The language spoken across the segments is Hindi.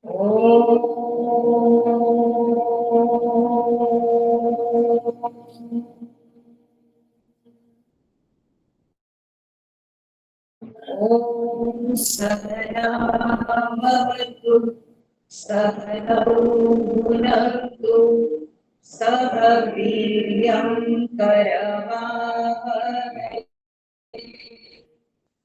ॐ सहना भवतु सहनौ भुनक्तु सह वीर्यं करवावहै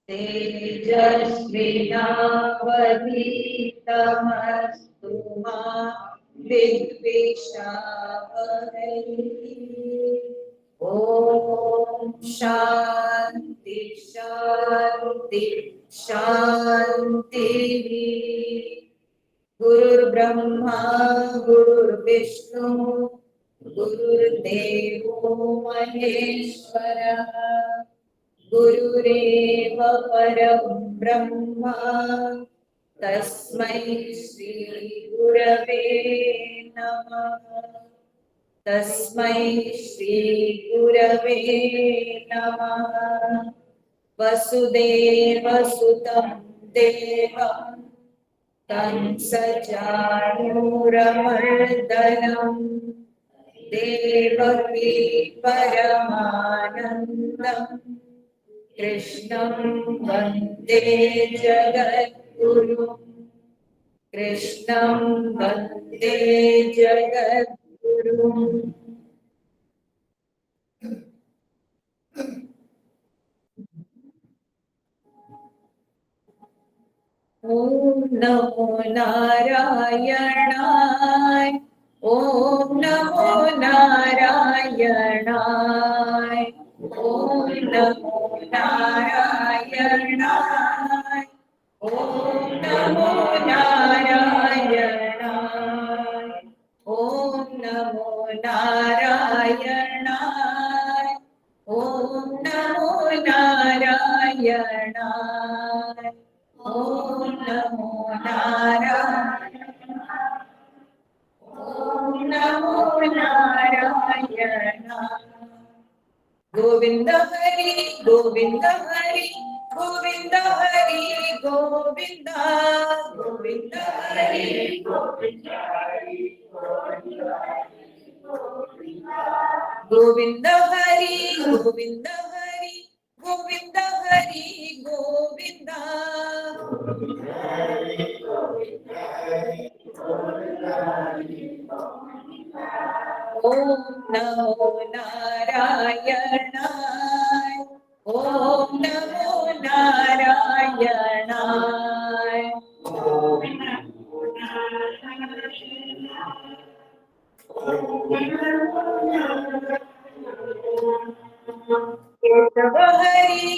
तेजस्विनावधीतमस्तु मा विद्विषावहै। ॐ शान्ति शान्ति शान्तिः। गुरुर्ब्रह्मा गुरुर्विष्णु गुरुर्देवो महेश्वरः गुरुरेव परं ब्रह्म तस्मै श्री गुरवे नमः। तस्मै श्री गुरवे नमः। वसुदेवसुतं देवं कंसचाणूरमर्दनं देवकी परमानन्दम् कृष्णं वन्दे जगद्गुरुं कृष्णं वन्दे जगद्गुरुम्। ॐ नमो नारायणाय ॐ नमो नारायणाय ॐ नमो नारायणाय ॐ नमो नारायणाय ॐ नमो नारायणाय ॐ नमो नारायणाय ॐ नमो नारायणाय ॐ नमो नारायणाय। गोविंद हरि गोविंद हरि गोविंद हरि गोविंद गोविंद हरि गोविंद हरि गोविंद हरि गोविंद हरि गोविंद हरि गोविंद। ॐ नमो नारायणाय ॐ नमो नारायणाय केशव हरि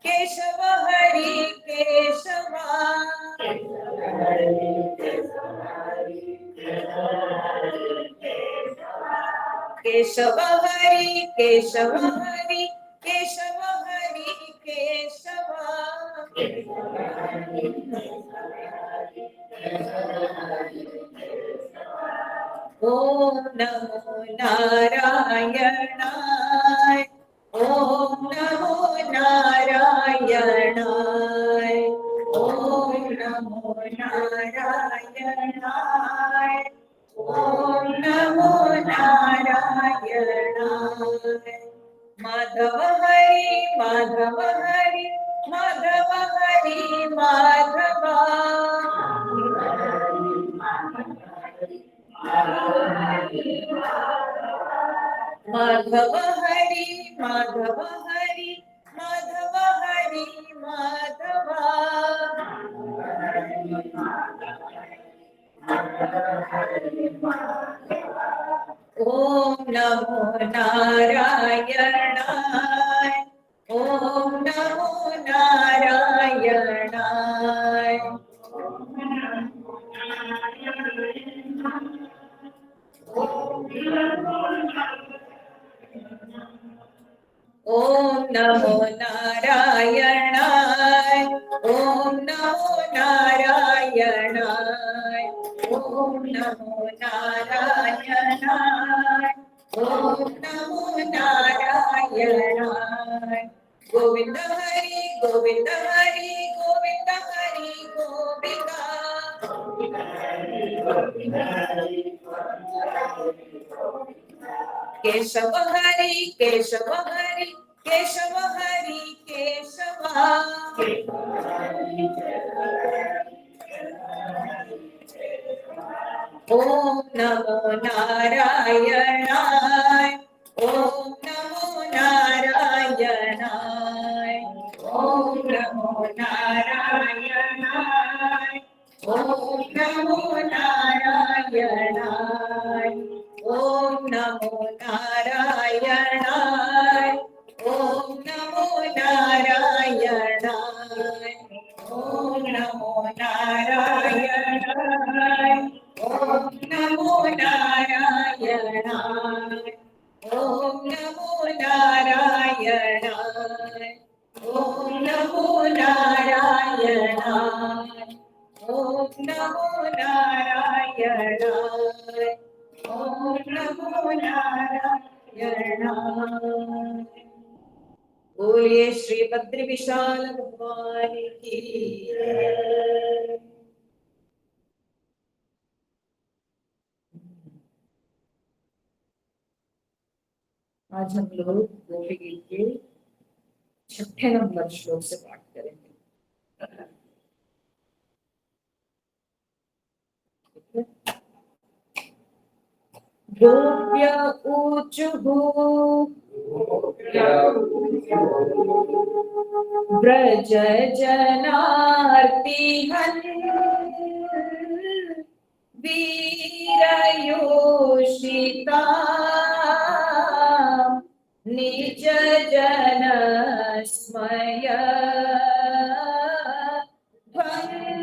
केशव हरि केशव हरि केशव केशव हरि केशव हरि केशव हरि केशव। ॐ नमो नारायणाय ॐ नमो नारायणाय ॐ नमो नारायणाय ॐ नमो नारायणाय। माधव हरि माधव हरि माधव हरि माधव माधव हरि माधव हरि माधव हरि माधव। ॐ नमो नारायणाय ॐ नमो नारायणाय। ॐ नमो नारायणाय ॐ नमो नारायणाय ॐ नमो नारायणाय ॐ नमो नारायणाय। गोविंद हरि गोविंद हरि गोविंद हरि गोविंद केशव हरि केशव हरि केशव हरि केशव ओम नमो नारायणाय ओम नमो नारायणाय ओम नमो नारायणाय ओम नमो नारायणाय ओम नमो नारायणाय ओम नमो नारायणाय ओम नमो नारायणाय ओम नमो नारायणाय ओम नमो नारायणाय ओम नमो नारायणाय ओम नमो नारायणाय ओम नमो नारायणाय। बोलिए श्री बद्री विशाल भगवान की। आज हम लोग गोपी गीत के 6 नंबर श्लोक से पाठ करेंगे। गोप्य ऊचुः व्रज जनार्तिहन् वीरयोषिता निज जन स्मय ध्वंसनस्मिता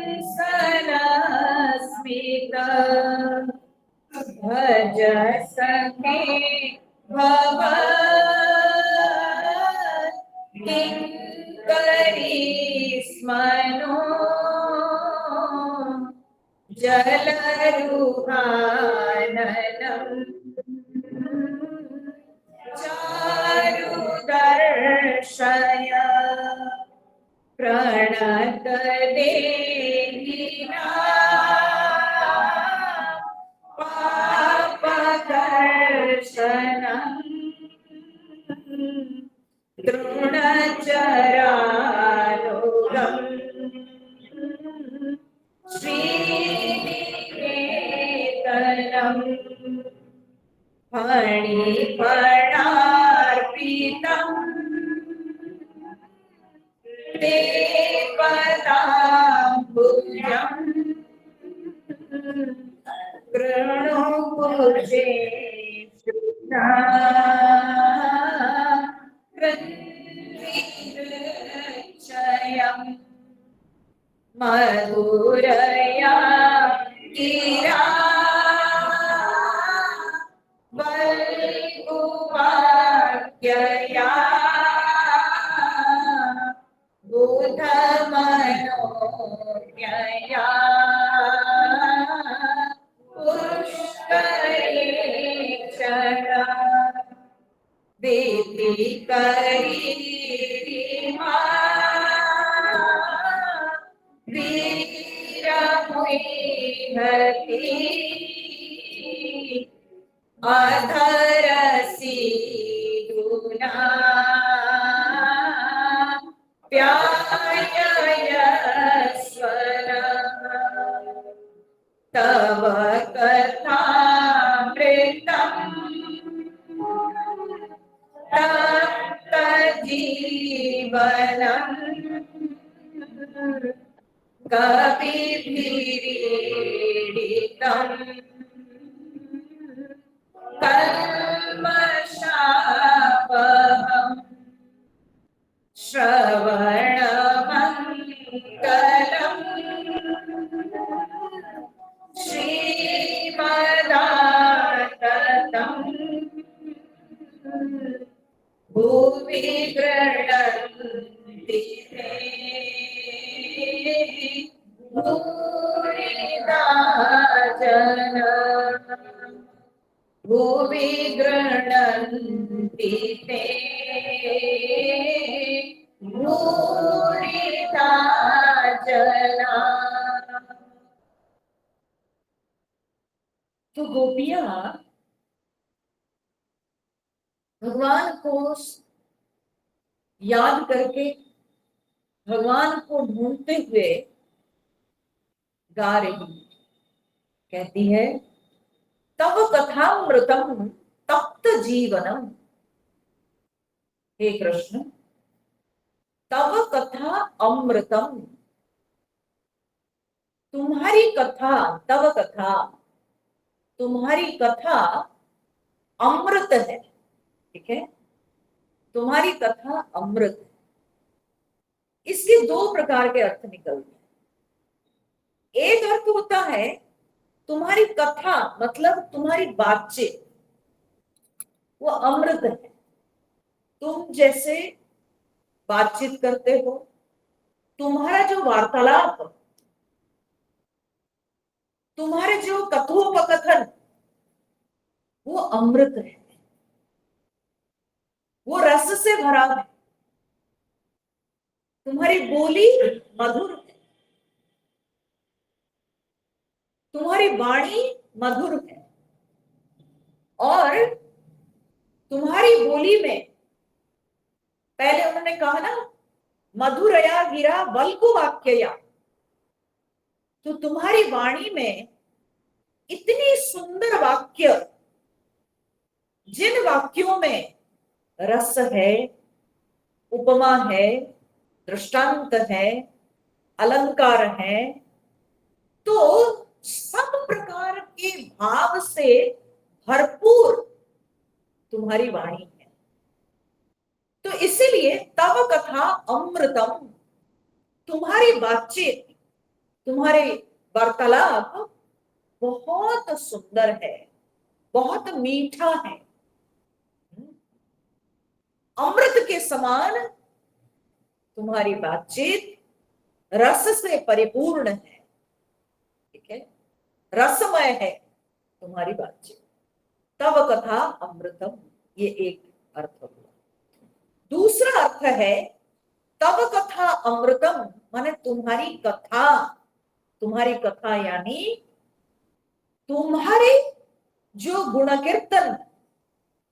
भज सखे भव किंकरी स्मनो जलरुहाननम् चारुदर्शय प्रणतदेहिना पापकर्षणम् तृणचरानुगम् श्रीनिकेतनम् फणिफणार्पितम् ते पदाम्बुजम् कृणुकुजे कृन्विहृच्छयम् मधुरया गिरा वल्गुवाक्यया बुधमनोज्ञया पुष्करेक्षणा वेदिकरीरिमा वीरमुह्यति अधरसीदुना प्याययस्वना तव कथामृतम् तप्तजीवनम् कविभिरीडितम् कल्मषापहम् श्रवणमङ्गलम् श्रीमदाततम् भुवि गृह्णन्ति ते भूरिदा जना भुवि गृह्णन्ति ते भूरिदा जना। तो गोपियां भगवान को याद करके, भगवान को ढूंढते हुए गा रही, कहती है तब कथामृतम तप्त जीवनम। हे कृष्ण, तब कथा अमृतम, तुम्हारी कथा, तब कथा, तुम्हारी कथा अमृत है। ठीक है, तुम्हारी कथा अमृत है। इसके दो प्रकार के अर्थ निकलते हैं। एक अर्थ होता है तुम्हारी कथा मतलब तुम्हारी बातचीत, वो अमृत है। तुम जैसे बातचीत करते हो, तुम्हारा जो वार्तालाप, तुम्हारे जो कथोपकथन, वो अमृत है, वो रस से भरा है। तुम्हारी बोली मधुर है, तुम्हारी वाणी मधुर है, और तुम्हारी बोली में, पहले उन्होंने कहा ना, मधुरया गिरा बल्कु वाक्यया, तो तुम्हारी वाणी में इतनी सुंदर वाक्य, जिन वाक्यों में रस है, उपमा है, दृष्टांत है, अलंकार है, तो सब प्रकार के भाव से भरपूर तुम्हारी वाणी है। तो इसीलिए तव कथा अमृतम, तुम्हारी बातचीत, तुम्हारे वार्तालाप बहुत सुंदर है, बहुत मीठा है, अमृत के समान तुम्हारी बातचीत रस से परिपूर्ण है। ठीक है, रसमय है तुम्हारी बातचीत। तव कथा अमृतम, ये एक अर्थ हुआ। दूसरा अर्थ है तव कथा अमृतम माने तुम्हारी कथा, तुम्हारी कथा यानी तुम्हारे जो गुण कीर्तन,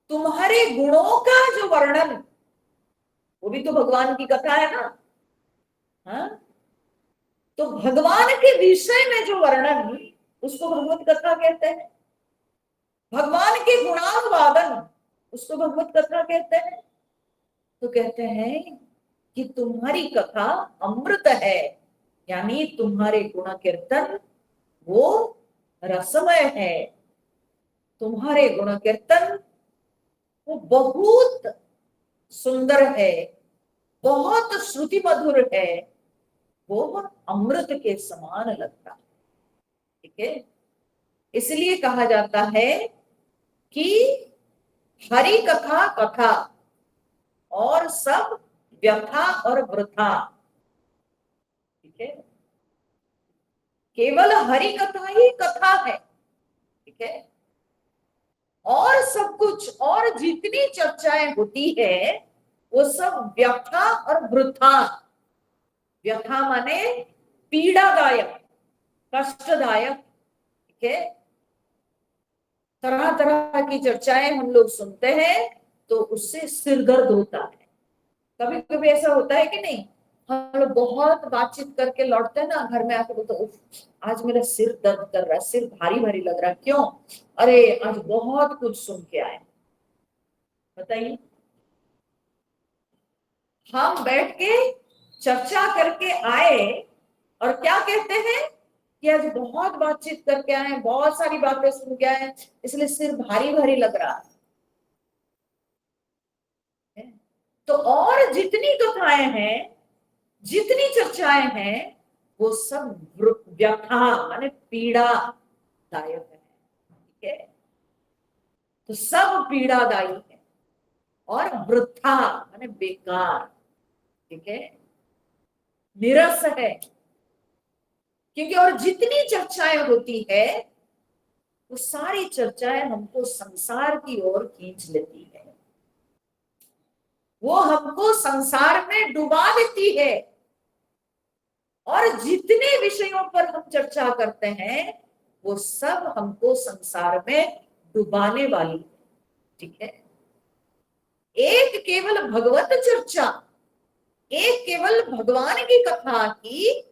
तुम्हारे गुणों का जो वर्णन, वो भी तो भगवान की कथा है ना। हाँ, तो भगवान के विषय में जो वर्णन, उसको भगवत कथा कहते हैं। भगवान के गुणानुवादन, उसको भगवत कथा कहते हैं। तो कहते हैं कि तुम्हारी कथा अमृत है, यानी तुम्हारे गुण कीर्तन वो रसमय है, तुम्हारे गुण कीर्तन वो बहुत सुंदर है, बहुत श्रुति मधुर है, वो अमृत के समान लगता है। ठीक है, इसलिए कहा जाता है कि हरि कथा कथा और सब व्यथा और वृथा। ठीक है, केवल हरि कथा ही कथा है। ठीक है, और सब कुछ, और जितनी चर्चाएं होती है वो सब व्यथा और वृथा। व्यथा माने पीड़ादायक, कष्टदायक। ठीक है, तरह तरह की चर्चाएं हम लोग सुनते हैं तो उससे सिर दर्द होता है। कभी कभी ऐसा होता है कि नहीं, हम लोग बहुत बातचीत करके लौटते हैं ना, घर में आके बोलते उफ, आज मेरा सिर दर्द कर रहा है, सिर भारी भारी लग रहा है। क्यों? अरे आज बहुत कुछ सुन के आए। बताइए, हम बैठ के चर्चा करके आए और क्या कहते हैं कि आज बहुत बातचीत करके आए, बहुत सारी बातें सुन के आए, इसलिए सिर भारी भारी लग रहा है। तो और जितनी कथाएं हैं, जितनी चर्चाएं हैं, वो सब व्यथा माने पीड़ादायक है। ठीक है, तो सब पीड़ादायी है और वृथा माने बेकार। ठीक है, निरस है, क्योंकि और जितनी चर्चाएं होती है वो सारी चर्चाएं हमको संसार की ओर खींच लेती है, वो हमको संसार में डुबा देती है। और जितने विषयों पर हम चर्चा करते हैं वो सब हमको संसार में डुबाने वाली, ठीक है। एक केवल भगवत चर्चा, एक केवल भगवान की कथा ही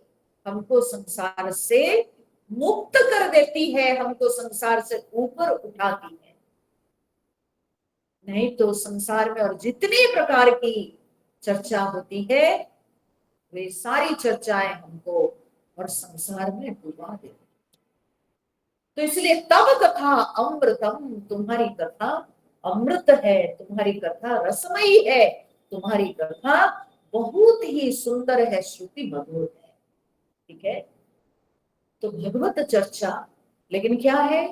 हमको संसार से मुक्त कर देती है, हमको संसार से ऊपर उठाती है। नहीं तो संसार में और जितनी प्रकार की चर्चा होती है वे सारी चर्चाएं हमको और संसार में डुबा देती। तो इसलिए तब कथा अमृतम, तुम्हारी कथा अमृत है, तुम्हारी कथा रसमयी है, तुम्हारी कथा बहुत ही सुंदर है, श्रुति मधुर है, ठीक है। तो भगवत चर्चा, लेकिन क्या है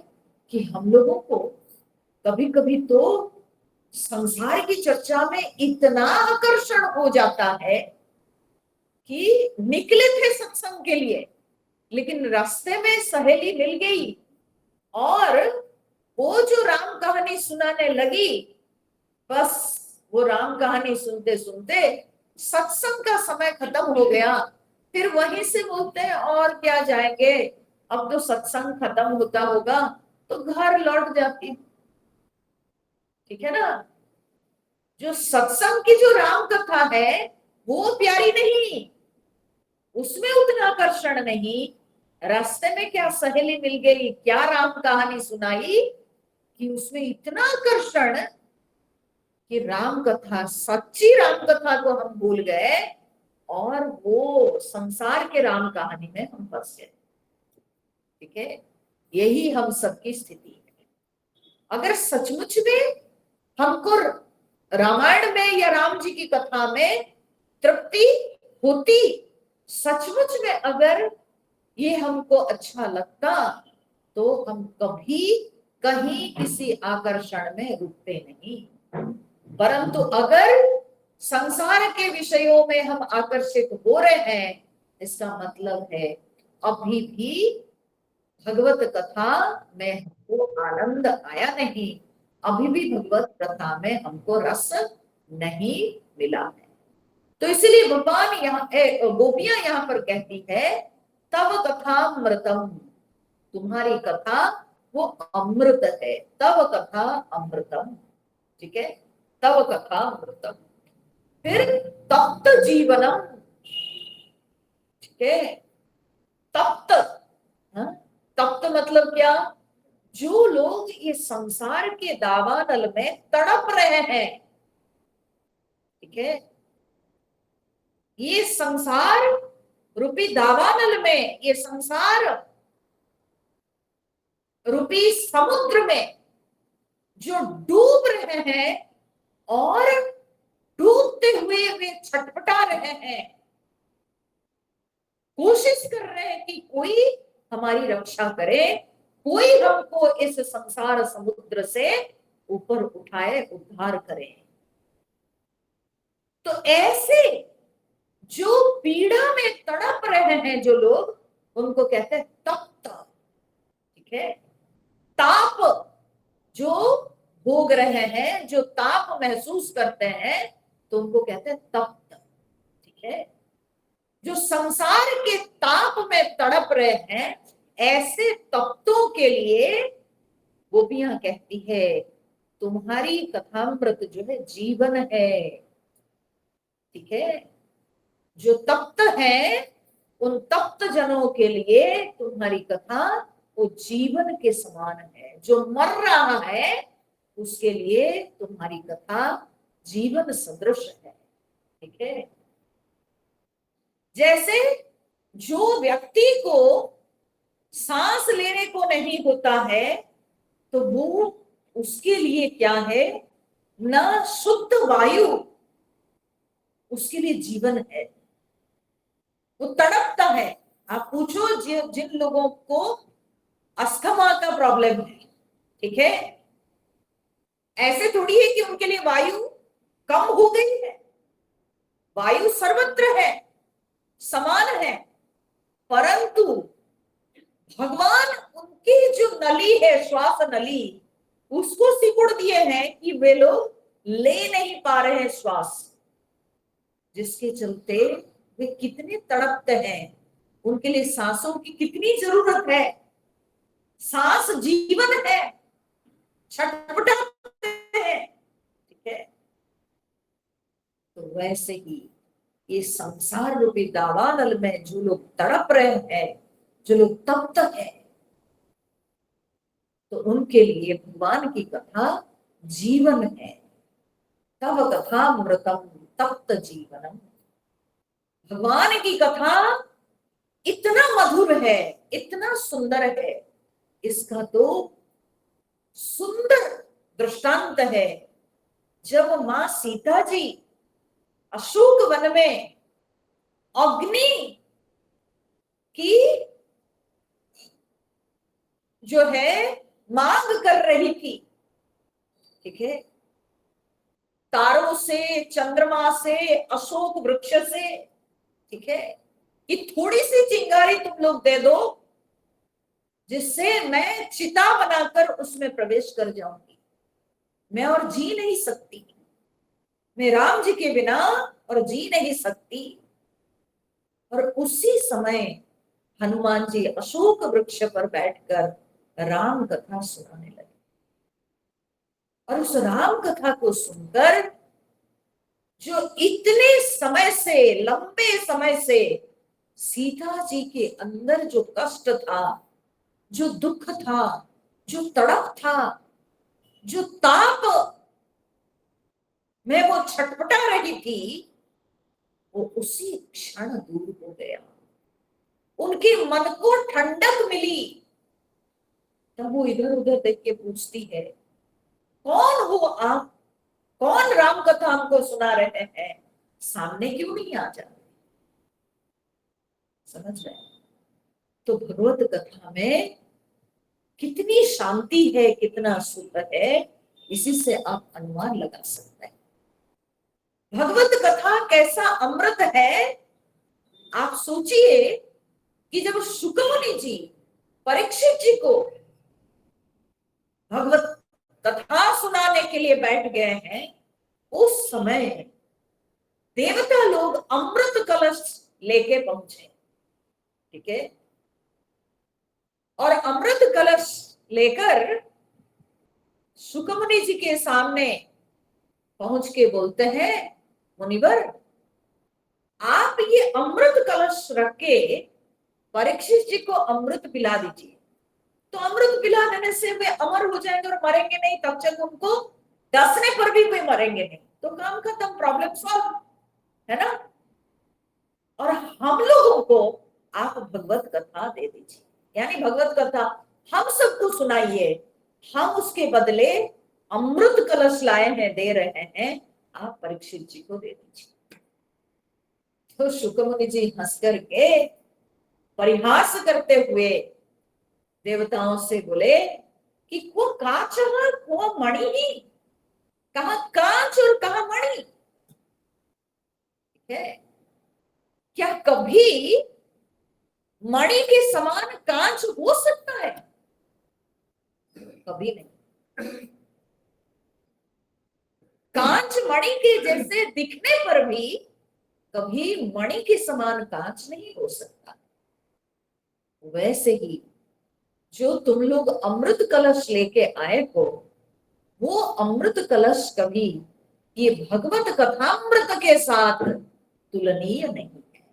कि हम लोगों को कभी कभी तो संसार की चर्चा में इतना आकर्षण हो जाता है कि निकले थे सत्संग के लिए, लेकिन रास्ते में सहेली मिल गई और वो जो राम कहानी सुनाने लगी, बस वो राम कहानी सुनते सुनते सत्संग का समय खत्म हो गया। फिर वहीं से बोलते हैं और क्या जाएंगे, अब तो सत्संग खत्म होता होगा, तो घर लौट जाती, ठीक है ना। जो सत्संग की जो राम कथा है वो प्यारी नहीं, उसमें उतना आकर्षण नहीं। रास्ते में क्या सहेली मिल गई, क्या राम कहानी सुनाई कि उसमें इतना आकर्षण कि राम कथा, सच्ची राम कथा को हम भूल गए और वो संसार के राम कहानी में हम फंस गए, ठीक है। यही हम सबकी स्थिति है। अगर सचमुच में हमको रामायण में या राम जी की कथा में तृप्ति होती, सचमुच में अगर ये हमको अच्छा लगता, तो हम कभी कहीं किसी आकर्षण में रुकते नहीं। परंतु अगर संसार के विषयों में हम आकर्षित हो रहे हैं, इसका मतलब है अभी भी भगवत कथा में हमको आनंद आया नहीं, अभी भी भगवत कथा में हमको रस नहीं मिला है। तो इसलिए भगवान यहाँ गोपियां यहाँ पर कहती है तव कथा अमृतम, तुम्हारी कथा वो अमृत है, तव कथा अमृतम, ठीक है, तव कथा अमृतम। फिर तप्त जीवनम, ठीक है, तप्त, हाँ? तप्त मतलब क्या, जो लोग ये संसार के दावानल में तड़प रहे हैं, ठीक है, ये संसार रूपी दावानल में, ये संसार रूपी समुद्र में जो डूब रहे हैं और डूबते हुए वे छटपटा रहे हैं, कोशिश कर रहे हैं कि कोई हमारी रक्षा करे, कोई हमको इस संसार समुद्र से ऊपर उठाए, उद्धार करे। तो ऐसे जो पीड़ा में तड़प रहे हैं जो लोग, उनको कहते हैं तप्त, ठीक है। ताप जो भोग रहे हैं, जो ताप महसूस करते हैं, तो उनको कहते हैं तप्त, ठीक है। जो संसार के ताप में तड़प रहे हैं, ऐसे तप्तों के लिए गोपियां कहती है तुम्हारी कथामृत जो है जीवन है, ठीक है। जो तप्त है उन तप्त जनों के लिए तुम्हारी कथा वो जीवन के समान है, जो मर रहा है उसके लिए तुम्हारी कथा जीवन सदृश है, ठीक है। जैसे जो व्यक्ति को सांस लेने को नहीं होता है, तो वो उसके लिए क्या है, न शुद्ध वायु उसके लिए जीवन है, वो तड़पता है। आप पूछो जिन लोगों को अस्थमा का प्रॉब्लम है, ठीक है, ऐसे थोड़ी है कि उनके लिए वायु कम हो गई है, वायु सर्वत्र है, समान है, परंतु भगवान उनकी जो नली है, श्वास नली, उसको सिकुड़ दिए हैं कि वे लोग ले नहीं पा रहे हैं श्वास, जिसके चलते वे कितने तड़पते हैं, उनके लिए सांसों की कितनी जरूरत है। सांस जीवन है, छटपटाते हैं, ठीक है। तो वैसे ही ये संसार रूपी दावानल में जो लोग तड़प रहे हैं, जो लोग तप्त है, तो उनके लिए भगवान की कथा जीवन है। तब कथा मृतम तप्त जीवनम। भगवान की कथा इतना मधुर है, इतना सुंदर है, इसका तो सुंदर दृष्टांत है जब मां सीता जी अशोक वन में अग्नि की जो है मांग कर रही थी, ठीक है। तारों से, चंद्रमा से, अशोक वृक्ष से, ठीक है, कि थोड़ी सी चिंगारी तुम लोग दे दो जिससे मैं चिता बनाकर उसमें प्रवेश कर जाऊंगी, मैं और जी नहीं सकती, मैं राम जी के बिना और जी नहीं सकती। और उसी समय हनुमान जी अशोक वृक्ष पर बैठकर राम कथा सुनाने लगे। और उस राम कथा को सुनकर जो इतने समय से, लंबे समय से सीता जी के अंदर जो कष्ट था, जो दुख था, जो तड़प था, जो ताप में वो छटपटा रही थी, वो उसी क्षण दूर हो गया। उनके मन को ठंडक मिली। तब वो इधर उधर देख के पूछती है, कौन हो आप? कौन राम कथा हमको सुना रहे हैं? सामने क्यों नहीं आ जाते? समझ रहे हैं? तो भगवत कथा में कितनी शांति है, कितना सुख है, इसी से आप अनुमान लगा सकते हैं। भगवत कथा कैसा अमृत है। आप सोचिए कि जब शुकमुनि जी परीक्षित जी को भगवत कथा सुनाने के लिए बैठ गए हैं, उस समय देवता लोग अमृत कलश लेके पहुंचे, ठीक है। और अमृत कलश लेकर शुकमुनि जी के सामने पहुंच के बोलते हैं, मुनिवर आप ये अमृत कलश रख के परीक्षित जी को अमृत पिला दीजिए, तो अमृत पिला देने से वे अमर हो जाएंगे और मरेंगे नहीं, तब तक उनको डसने पर भी वे मरेंगे नहीं, तो काम खत्म, प्रॉब्लम सॉल्व, है ना। और हम लोगों को आप भगवत कथा दे दीजिए, यानी भगवत कथा हम सबको सुनाइए, हम उसके बदले अमृत कलश लाए हैं, दे रहे हैं, आप परीक्षित जी को दे दीजिए। तो शुकमुनि जी हंस करके परिहास करते हुए देवताओं से बोले कि को कांच और को मणि ही, कहा कांच और कहा मणि, ठीक है। क्या कभी मणि के समान कांच हो सकता है? कभी नहीं। कांच मणि के जैसे दिखने पर भी कभी मणि के समान कांच नहीं हो सकता। वैसे ही जो तुम लोग अमृत कलश लेके आए हो, वो अमृत कलश कभी ये भगवत कथामृत के साथ तुलनीय नहीं है,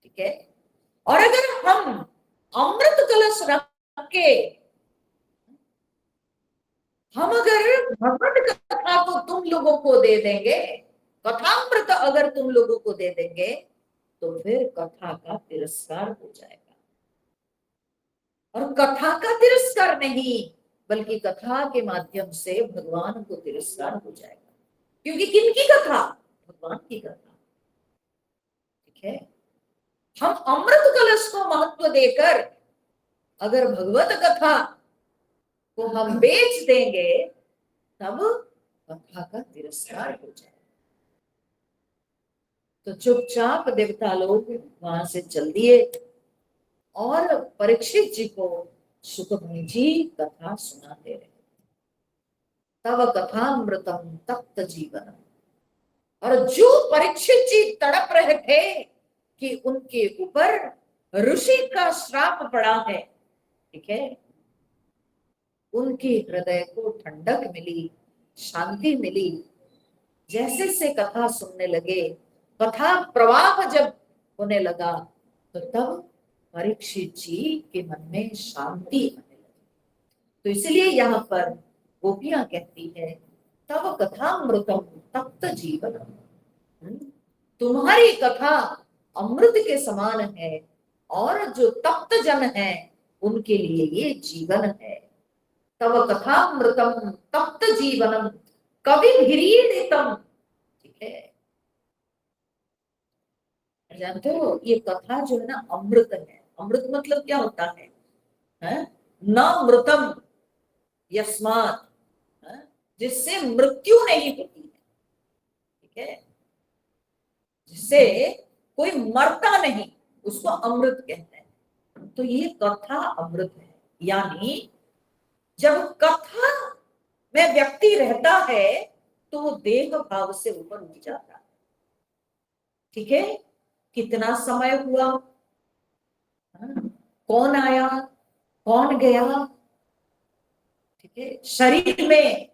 ठीक है। और अगर हम अमृत कलश रख के हम अगर भगवत कथा को तुम लोगों को दे देंगे, कथामृत अगर तुम लोगों को दे देंगे, तो फिर कथा का तिरस्कार हो जाएगा। और कथा का तिरस्कार नहीं, बल्कि कथा के माध्यम से भगवान को तिरस्कार हो जाएगा। क्योंकि किनकी कथा? भगवान की कथा, ठीक है। हम अमृत कलश को महत्व देकर अगर भगवत कथा को हम बेच देंगे, तब कथा का तिरस्कार हो जाएगा। तो चुपचाप देवता लोग वहां से चल दिए और परीक्षित जी को शुकमुनि जी कथा सुनाते रहे। तब कथामृतम तप्त जीवनम। और जो परीक्षित जी तड़प रहे थे कि उनके ऊपर ऋषि का श्राप पड़ा है, ठीक है, उनके हृदय को ठंडक मिली, शांति मिली। जैसे से कथा सुनने लगे, कथा प्रवाह जब होने लगा, तो तब परीक्षित जी के मन में शांति आने लगी। तो इसलिए यहाँ पर गोपियां कहती है, तब कथामृतम तप्त जीवनम, तुम्हारी कथा अमृत के समान है, और जो तप्त जन है उनके लिए ये जीवन है। तब कथामृतम तप्त जीवनम कवि भिरीडितम। ठीक है, जानते हो ये कथा जो है ना अमृत है। अमृत मतलब क्या होता है? न मृतम यस्मात्, जिससे मृत्यु नहीं होती है। ठीक है, जिससे कोई मरता नहीं, उसको अमृत कहते हैं। तो ये कथा अमृत है। यानी जब कथा में व्यक्ति रहता है तो वो देह भाव से ऊपर उठ जाता है। ठीक है, कितना समय हुआ, कौन आया, कौन गया, ठीक है, शरीर में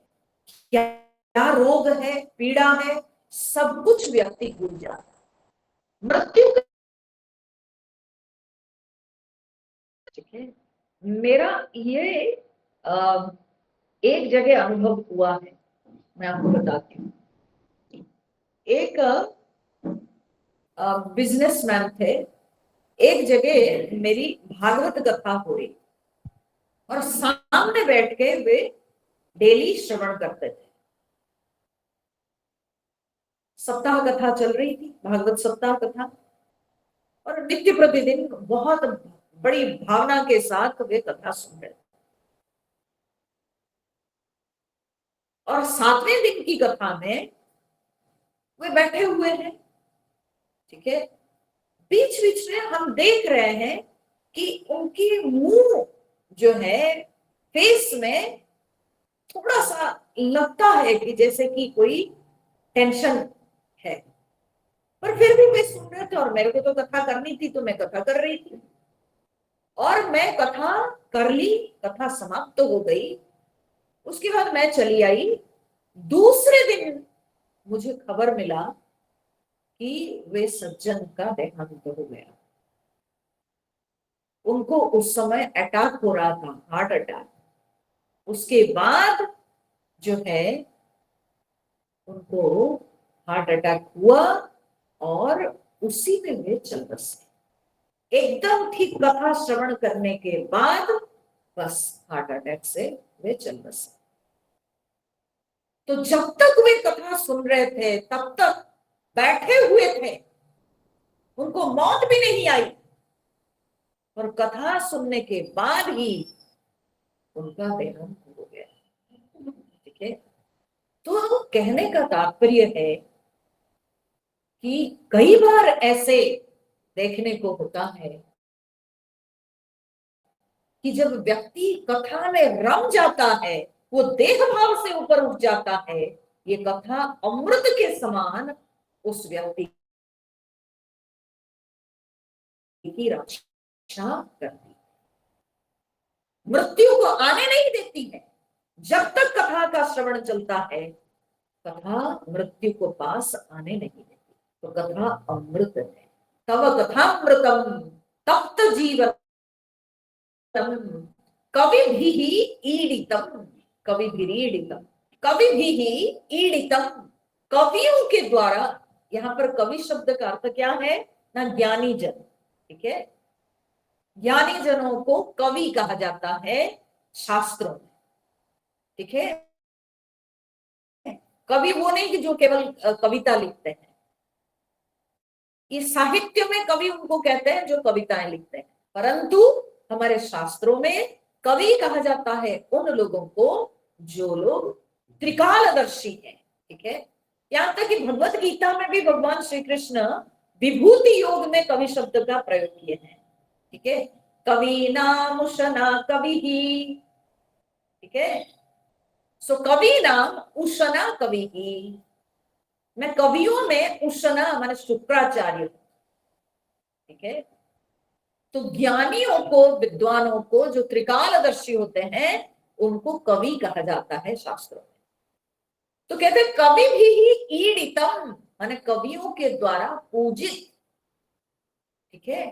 क्या क्या रोग है, पीड़ा है, सब कुछ व्यक्ति भूल जाता है। मृत्यु, ठीक है, मेरा ये एक जगह अनुभव हुआ है, मैं आपको बताती हूँ। एक बिजनेसमैन थे, एक जगह मेरी भागवत कथा हो रही और सामने बैठ के वे डेली श्रवण करते थे। सप्ताह कथा चल रही थी, भागवत सप्ताह कथा, और नित्य प्रतिदिन बहुत बड़ी भावना के साथ वे कथा सुन रहे थे। और 7वें दिन की कथा में वे बैठे हुए हैं। ठीक है, बीच बीच में हम देख रहे हैं कि उनकी मुंह जो है, फेस में थोड़ा सा लगता है कि जैसे कि कोई टेंशन है, पर फिर भी वे सुन रहे थे। और मेरे को तो कथा करनी थी, तो मैं कथा कर रही थी, और मैं कथा कर ली, कथा समाप्त तो हो गई। उसके बाद मैं चली आई। दूसरे दिन मुझे खबर मिला कि वे सज्जन का देहांत हो गया। उनको उस समय अटैक हो रहा था, हार्ट अटैक। उसके बाद जो है उनको हार्ट अटैक हुआ, और उसी में वे चल बसे। एकदम ठीक कथा श्रवण करने के बाद बस हार्ट अटैक से वे चल बसे। तो जब तक वे कथा सुन रहे थे तब तक बैठे हुए थे, उनको मौत भी नहीं आई, और कथा सुनने के बाद ही उनका देहांत हो गया। ठीक है, तो कहने का तात्पर्य है कि कई बार ऐसे देखने को होता है कि जब व्यक्ति कथा में रम जाता है, वो देह भाव से ऊपर उठ जाता है, ये कथा अमृत के समान उस व्यक्ति की रक्षा करती, मृत्यु को आने नहीं देती है। जब तक कथा का श्रवण चलता है, कथा मृत्यु को पास आने नहीं देती। तो कथा अमृत है। तव कथामृतम तप्त जीवन कवि भी ईडितम, कवि भी ईडितम, कवि भी ईडितम, कवियों के द्वारा। यहाँ पर कवि शब्द का अर्थ क्या है ना, ज्ञानी जन। ठीक है, ज्ञानी जनों को कवि कहा जाता है शास्त्रों में। ठीक है, कवि वो नहीं कि जो केवल कविता लिखते हैं। इस साहित्य में कवि उनको कहते हैं जो कविताएं लिखते हैं, परंतु हमारे शास्त्रों में कवि कहा जाता है उन लोगों को जो लोग त्रिकालदर्शी हैं। ठीक है, यहां तक कि भगवत गीता में भी भगवान श्री कृष्ण विभूति योग में कवि शब्द का प्रयोग किए हैं। ठीक है, कवि नाम उशना कवि ही। ठीक है, सो कवि नाम उशना कवि ही। मैं कवियों में उशना माने शुक्राचार्य। ठीक है, तो ज्ञानियों को, विद्वानों को, जो त्रिकालदर्शी होते हैं, उनको कवि कहा जाता है शास्त्रों में। तो कहते हैं कवि भी ही ईडितम, माने कवियों के द्वारा पूजित। ठीक है,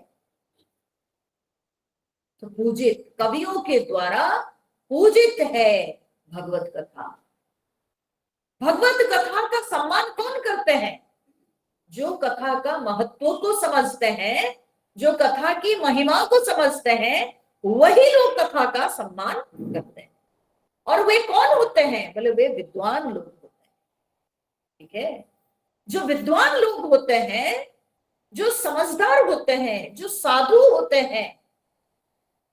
तो पूजित, कवियों के द्वारा पूजित है भगवत कथा। भगवत कथा का सम्मान कौन करते हैं? जो कथा का महत्व को समझते हैं, जो कथा की महिमा को समझते हैं, वही लोग कथा का सम्मान करते हैं। और वे कौन होते हैं? बोले वे विद्वान लोग होते हैं। ठीक है, जो विद्वान लोग होते हैं, जो समझदार होते हैं, जो साधु होते हैं,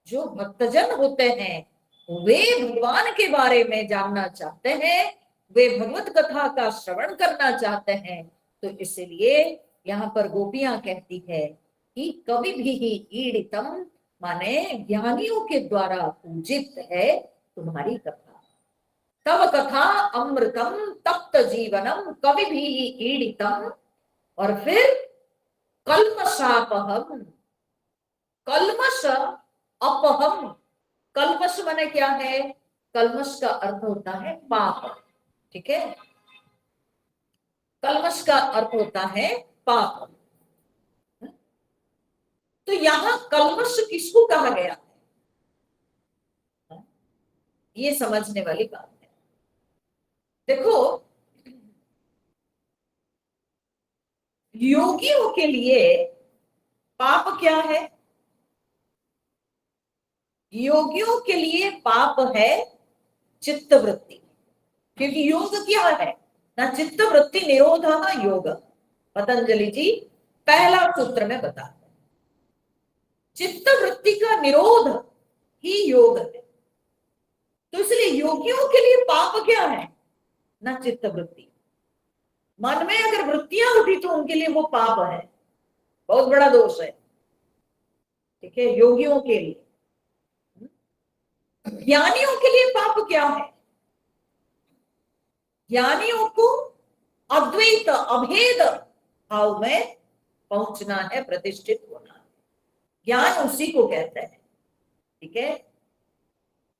जो भक्तजन होते हैं, वे भगवान के बारे में जानना चाहते हैं, वे भगवत कथा का श्रवण करना चाहते हैं। तो इसलिए यहाँ पर गोपियां कहती है कि कवि भी ही ईडितम, माने ज्ञानियों के द्वारा पूजित है तुम्हारी कथा। तव कथा अमृतम तप्त जीवनम कवि भी ही ईडितम। और फिर कल्मषापहम, कल्मष अपहम। कल्मष माने क्या है? कल्मष का अर्थ होता है पाप। ठीक है, कल्मष का अर्थ होता है पाप। तो यहां कल्मष किसको कहा गया है, ये समझने वाली बात है। देखो, योगियों के लिए पाप क्या है? योगियों के लिए पाप है चित्त वृत्ति। क्योंकि योग क्या है ना, चित्त वृत्ति निरोध योग। पतंजलि जी पहला सूत्र में बताते हैं चित्त वृत्ति का निरोध ही योग है। तो इसलिए योगियों के लिए पाप क्या है ना, चित्त वृत्ति। मन में अगर वृत्तियां उठी तो उनके लिए वो पाप है, बहुत बड़ा दोष है। ठीक है, योगियों के लिए। ज्ञानियों के लिए पाप क्या है? ज्ञानियों को अद्वैत अभेद भाव में पहुंचना है, प्रतिष्ठित होना है। ज्ञान उसी को कहते हैं। ठीक है,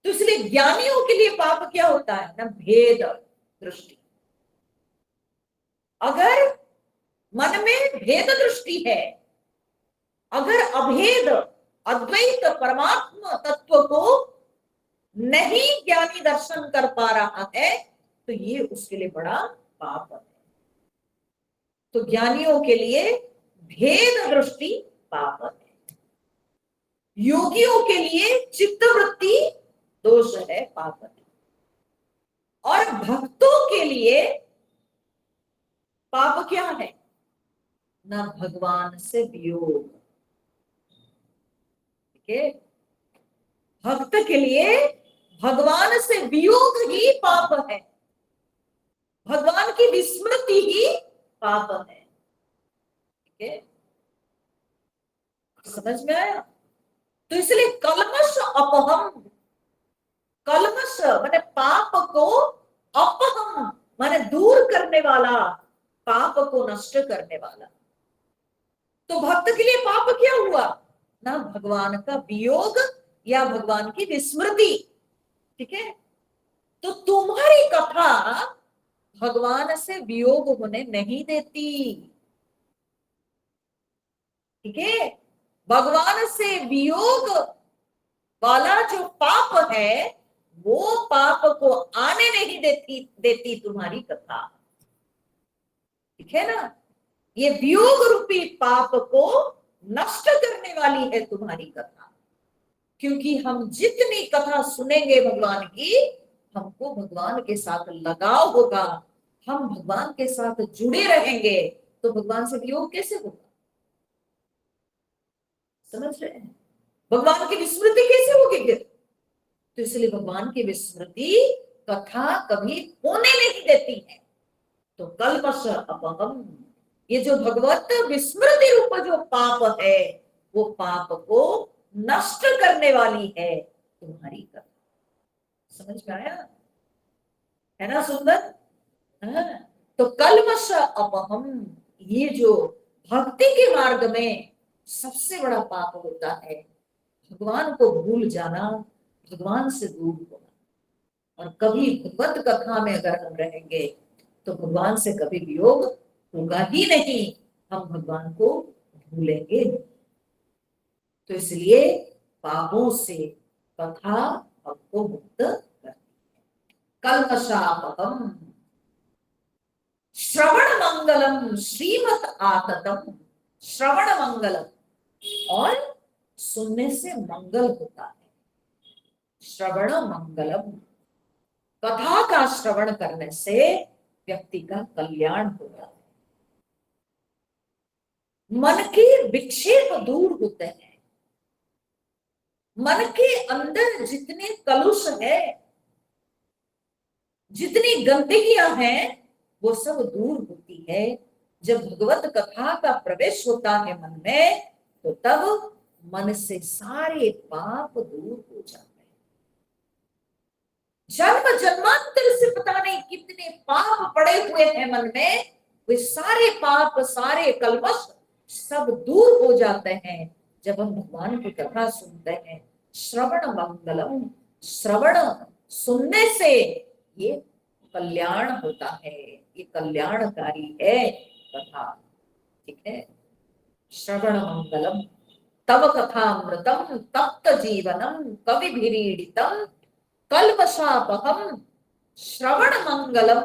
तो इसलिए ज्ञानियों के लिए पाप क्या होता है ना, भेद दृष्टि। अगर मन में भेद दृष्टि है, अगर अभेद अद्वैत परमात्मा तत्व को नहीं ज्ञानी दर्शन कर पा रहा है, तो ये उसके लिए बड़ा पाप है। तो ज्ञानियों के लिए भेद दृष्टि पाप है। योगियों के लिए चित्तवृत्ति दोष है, पाप है। और भक्तों के लिए पाप क्या है ना, भगवान से वियोग। ठीक है, भक्त के लिए भगवान से वियोग ही पाप है, भगवान की विस्मृति ही पाप है। ठीक है, समझ में आया? तो इसलिए कल्मष अपहम, कल्मष माने पाप को, अपहम माने दूर करने वाला, पाप को नष्ट करने वाला। तो भक्त के लिए पाप क्या हुआ ना, भगवान का वियोग या भगवान की विस्मृति। ठीक है, तो तुम्हारी कथा भगवान से वियोग होने नहीं देती। ठीक है, भगवान से वियोग वाला जो पाप है, वो पाप को आने नहीं देती तुम्हारी कथा। ठीक है ना, ये वियोग रूपी पाप को नष्ट करने वाली है तुम्हारी कथा। क्योंकि हम जितनी कथा सुनेंगे भगवान की, हमको भगवान के साथ लगाव होगा, हम भगवान के साथ जुड़े रहेंगे, तो भगवान से वियोग कैसे होगा? समझ रहे हैं? भगवान की विस्मृति कैसे होगी फिर? तो इसलिए भगवान की विस्मृति कथा कभी होने नहीं देती है। तो कल्मष अपहम, ये जो भगवत विस्मृति रूप जो पाप है, वो पाप को नष्ट करने वाली है तुम्हारी कथा। समझ में आया? है ना सुंदर? हाँ? तो कल्मष अपहम, ये जो भक्ति के मार्ग में सबसे बड़ा पाप होता है भगवान को भूल जाना, भगवान से दूर होना। और कभी भगवत कथा में अगर हम रहेंगे तो भगवान से कभी वियोग होगा ही नहीं, हम भगवान को भूलेंगे। तो इसलिए पापों से कथा हमको मुक्त करती है। कल्मषापकम श्रवण मंगलम श्रीमत आततम। श्रवण मंगलम, और सुनने से मंगल होता है। श्रवण मंगलम, कथा का श्रवण करने से व्यक्ति का कल्याण होता है। मन के विक्षेप दूर होते हैं। मन के अंदर जितने कलुष है, जितनी गंदगियां हैं, वो सब दूर होती है। जब भगवत कथा का प्रवेश होता है मन में, तो तब मन से सारे पाप दूर हो जाते हैं। जन्म जन्मांतर से पता नहीं कितने पाप पड़े हुए हैं मन में, वे सारे पाप, सारे कलमश सब दूर हो जाते हैं जब हम भगवान की कथा सुनते हैं। श्रवण मंगलम, श्रवण सुनने से ये कल्याण होता है, ये कल्याणकारी है कथा। ठीक है। श्रवण मंगलम तव कथामृतम तप्त जीवनम कविभिरीडितम कल्मषापहम श्रवण मंगलम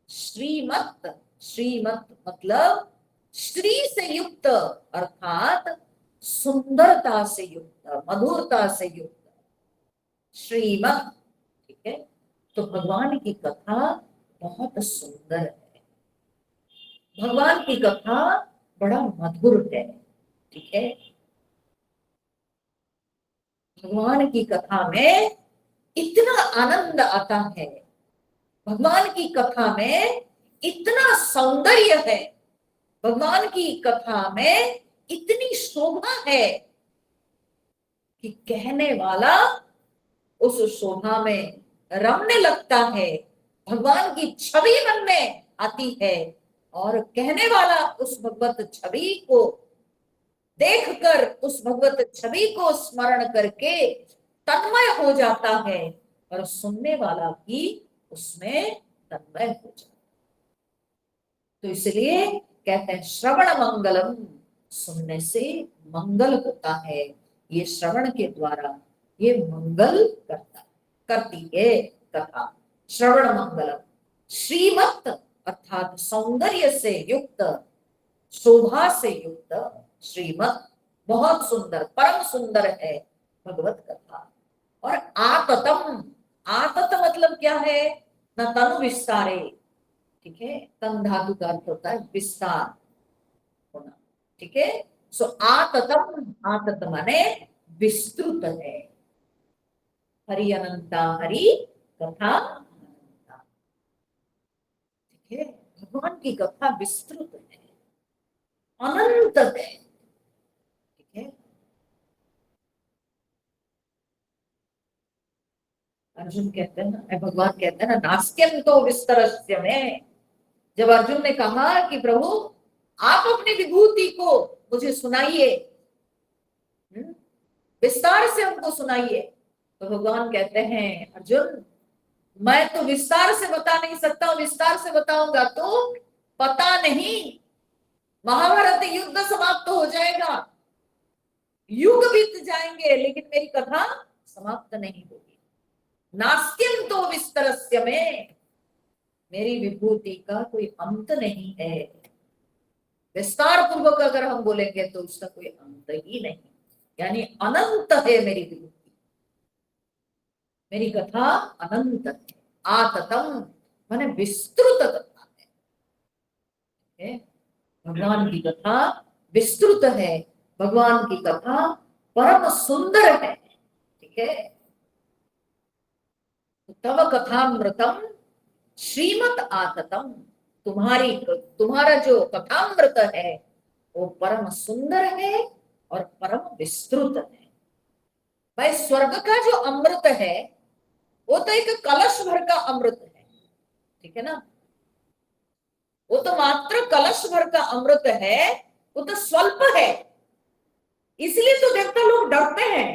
श्रीमत। श्रीमत मतलब श्री से युक्त, अर्थात सुंदरता से युक्त, मधुरता से युक्त श्रीमत। ठीक है। तो भगवान की कथा बहुत सुंदर है, भगवान की कथा बड़ा मधुर है। ठीक है। भगवान की कथा में इतना आनंद आता है, भगवान की कथा में इतना सौंदर्य है, भगवान की कथा में इतनी शोभा है कि कहने वाला उस शोभा में रमने लगता है। भगवान की छवि मन में आती है और कहने वाला उस भगवत छवि को देखकर, उस भगवत छवि को स्मरण करके तन्मय हो जाता है, और सुनने वाला भी उसमें तन्मय हो जाता है। तो इसलिए कहते हैं श्रवण मंगलम, सुनने से मंगल होता है। ये श्रवण के द्वारा ये मंगल करती है कथा। श्रवण मंगलम श्रीमत, अर्थात सौंदर्य से युक्त, शोभा से युक्त श्रीमत, बहुत सुंदर, परम सुंदर है भगवत कथा। और आततम, आतत मतलब क्या है? न तनु विस्तारे। ठीक है। तन धातु का अर्थ होता है विस्तार होना। ठीक है। सो आततम, आतत माने विस्तृत है। हरि अनंता हरि कथा अनंता। ठीक है। भगवान की कथा विस्तृत है, अनंत है। ठीक है। अर्जुन कहते हैं ना, भगवान कहते हैं ना, नास्त्यम तो विस्तरस्य में। जब अर्जुन ने कहा कि प्रभु आप अपनी विभूति को मुझे सुनाइए, विस्तार से हमको सुनाइए, तो भगवान कहते हैं अर्जुन मैं तो विस्तार से बता नहीं सकता, विस्तार से बताऊंगा तो पता नहीं महाभारत युद्ध समाप्त हो जाएगा, युग बीत जाएंगे, लेकिन मेरी कथा समाप्त नहीं होगी। नास्त्यम तो विस्तरस्य में, मेरी विभूति का कोई अंत नहीं है। विस्तार पूर्वक अगर हम बोलेंगे तो उसका कोई अंत ही नहीं, यानी अनंत है मेरी विभूति, मेरी कथा अनंत है। आततम माने विस्तृत कथा है। भगवान की कथा विस्तृत है, भगवान की कथा परम सुंदर है। ठीक है। तव कथामृतम श्रीमत आततम, तुम्हारा जो कथामृत है वो परम सुंदर है और परम विस्तृत है। भाई स्वर्ग का जो अमृत है वो तो एक कलश भर का अमृत है। ठीक है ना, वो तो मात्र कलश भर का अमृत है, वो तो स्वल्प है। इसलिए तो देवता लोग डरते हैं,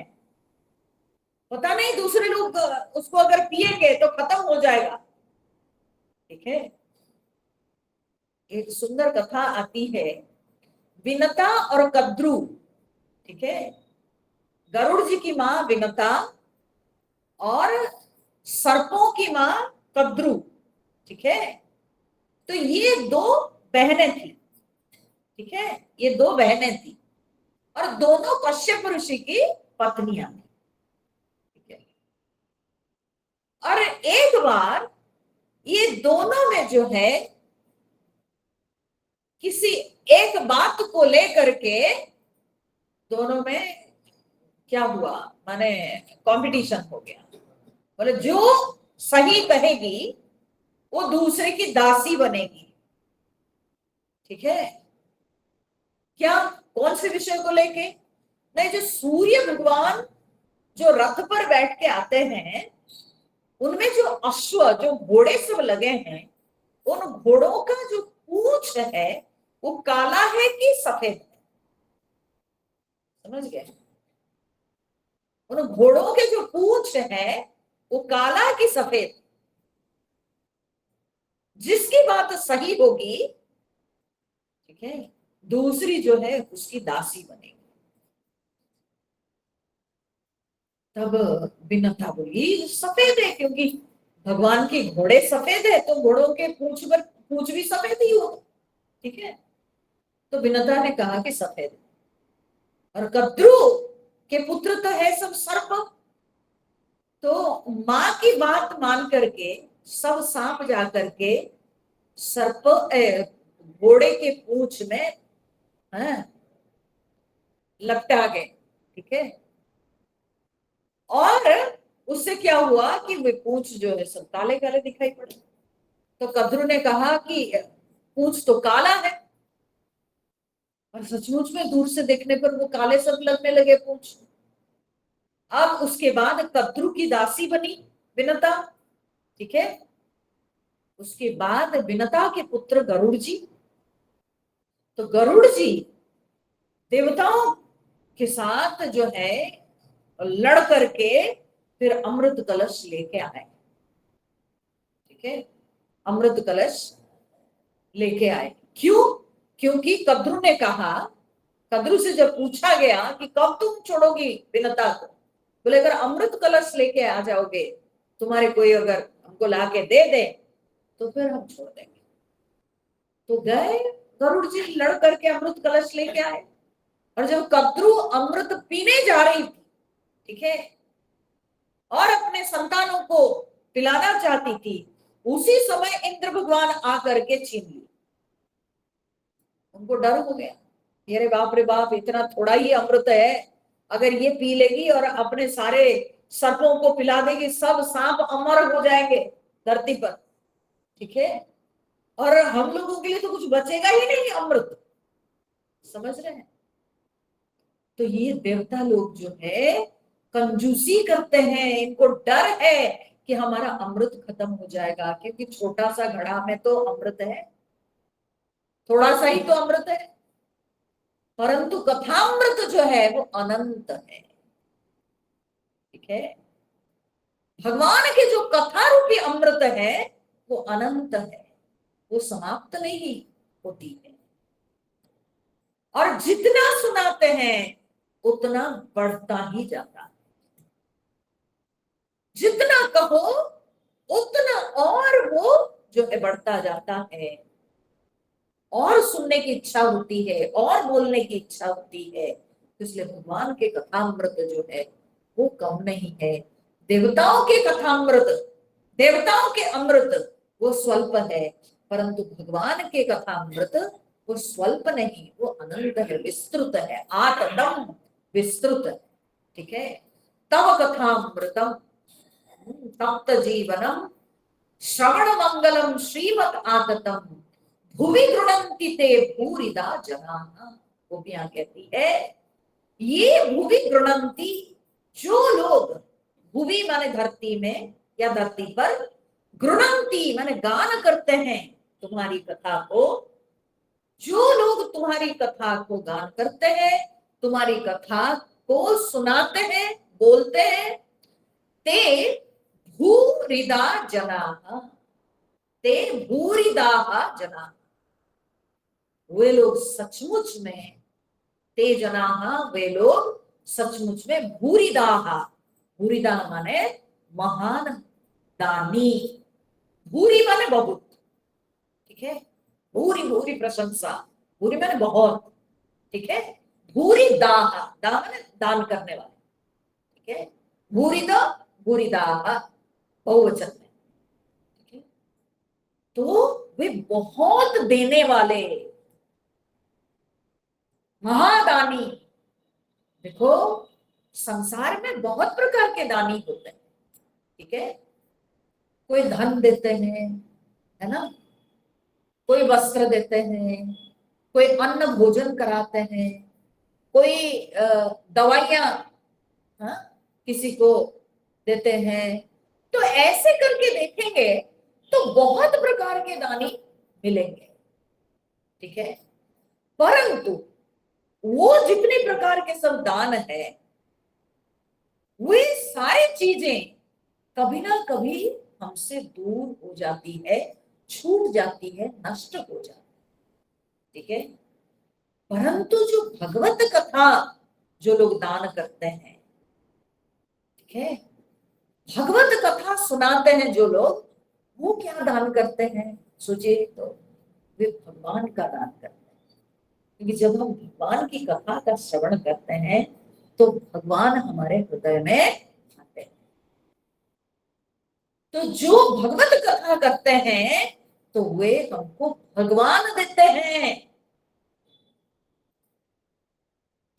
पता नहीं दूसरे लोग उसको अगर पिएंगे तो खत्म हो जाएगा। ठीक है, एक सुंदर कथा आती है, विनता और कद्रु। ठीक है, गरुड़ जी की माँ विनता और सर्पों की माँ कद्रु। ठीक है, तो ये दो बहनें थी। ठीक है, ये दो बहनें थी और दोनों कश्यप ऋषि की पत्नियां थी। ठीक है, और एक बार ये दोनों में जो है किसी एक बात को लेकर के दोनों में क्या हुआ, माने कंपटीशन हो गया। बोले जो सही कहेगी वो दूसरे की दासी बनेगी। ठीक है, क्या, कौन से विषय को लेके? नहीं, जो सूर्य भगवान जो रथ पर बैठ के आते हैं, उनमें जो अश्व, जो घोड़े सब लगे हैं, उन घोड़ों का जो पूंछ है वो काला है कि सफेद है? समझ गए? उन घोड़ों के जो पूंछ है वो काला कि सफेद? जिसकी बात सही होगी, ठीक है, दूसरी जो है उसकी दासी बनेगी। तब विनता बोली सफेद है, क्योंकि भगवान के घोड़े सफेद है तो घोड़ों के पूंछ पर पूंछ भी सफेद ही हो। ठीक है, तो विनता ने कहा कि सफेद। और कद्रु के पुत्र तो है सब सर्प, तो माँ की बात मान करके सब सांप जा करके सर्प घोड़े के पूंछ में लपटा गए। ठीक है, और उससे क्या हुआ कि वे पूंछ जो है सब काले काले दिखाई पड़े। तो कद्रु ने कहा कि पूंछ तो काला है, और सचमुच में दूर से देखने पर वो काले सब लगने लगे पूंछ। अब उसके बाद कद्रु की दासी बनी विनता। ठीक है, उसके बाद विनता के पुत्र गरुड़ जी, तो गरुड़ जी देवताओं के साथ जो है लड़ करके फिर अमृत कलश लेके आए। ठीक है, अमृत कलश लेके आए। क्यों? क्योंकि कद्रु ने कहा, कद्रु से जब पूछा गया कि कब तुम छोड़ोगी विनता को, बोले अगर अमृत कलश लेके आ जाओगे, तुम्हारे कोई अगर हमको ला के दे दे तो फिर हम छोड़ देंगे। तो गए गरुड़ जी, लड़ करके अमृत कलश लेके आए। और जब कद्रु अमृत पीने जा रही थी, ठीक है, और अपने संतानों को पिलाना चाहती थी, उसी समय इंद्र भगवान आकर के छीन ली। उनको डर हो गया, अरे बाप रे बाप, इतना थोड़ा ही अमृत है, अगर ये पी लेगी और अपने सारे सर्पों को पिला देगी, सब सांप अमर हो जाएंगे धरती पर। ठीक है, और हम लोगों के लिए तो कुछ बचेगा ही नहीं अमृत। समझ रहे हैं? तो ये देवता लोग जो है कंजूसी करते हैं, इनको डर है कि हमारा अमृत खत्म हो जाएगा, क्योंकि छोटा सा घड़ा में तो अमृत है, थोड़ा सा ही तो अमृत है, परंतु कथामृत जो है वो अनंत है। ठीक है, भगवान के जो कथा रूपी अमृत है वो अनंत है, वो समाप्त नहीं होती है, और जितना सुनाते हैं उतना बढ़ता ही जाता है। जितना कहो उतना और वो जो है बढ़ता जाता है, और सुनने की इच्छा होती है और बोलने की इच्छा होती है। इसलिए भगवान के कथामृत जो है वो कम नहीं है। देवताओं के कथामृत, देवताओं के अमृत वो स्वल्प है, परंतु भगवान के कथामृत वो स्वल्प नहीं, वो अनंत है, विस्तृत है, आतदम विस्तृत। ठीक है, तव कथामृतम तप्त जीवनम श्रवण मंगलम श्रीमत आगतम भूमि गृणंति ते भूरिदा जनाः। गोपियां कहती है ये भूमि गृणंति, जो लोग, भूमि माने धरती में या धरती पर, गृणंति माने गान करते हैं तुम्हारी कथा को, जो लोग तुम्हारी कथा को गान करते हैं तुम्हारी कथा को सुनाते हैं, बोलते हैं। ते भूरिदा जनाः, ते भूरिदाः जनाः, वे लोग सचमुच में, ते जनाः वे लोग सचमुच में, भूरिदाः, भूरिदा माने महान दानी, भूरी माने बहुत, ठीक है, भूरी भूरी प्रशंसा, भूरी माने बहुत, ठीक है, भूरी दाह, दाह माने दान करने वाले, ठीक है, भूरी दा, भूरी दाह बहुवचन में, ठीक है। तो वे बहुत देने वाले, महादानी। देखो संसार में बहुत प्रकार के दानी होते हैं, ठीक है, कोई धन देते हैं, है ना, कोई वस्त्र देते हैं, कोई अन्न भोजन कराते हैं, कोई दवाइयां, हाँ, किसी को देते हैं। तो ऐसे करके देखेंगे तो बहुत प्रकार के दानी मिलेंगे, ठीक है। परंतु वो जितने प्रकार के सब दान है, वे सारी चीजें कभी ना कभी हमसे दूर हो जाती है, छूट जाती है, नष्ट हो जाती है, ठीक है। परंतु जो भगवत कथा जो लोग दान करते हैं, ठीक है, भगवत कथा सुनाते हैं जो लोग, वो क्या दान करते हैं? सोचिए तो, वे भगवान का दान करते हैं। क्योंकि जब हम भगवान की कथा का श्रवण करते हैं तो भगवान हमारे हृदय में आते हैं। तो जो भगवत कथा करते हैं तो वे हमको भगवान देते हैं।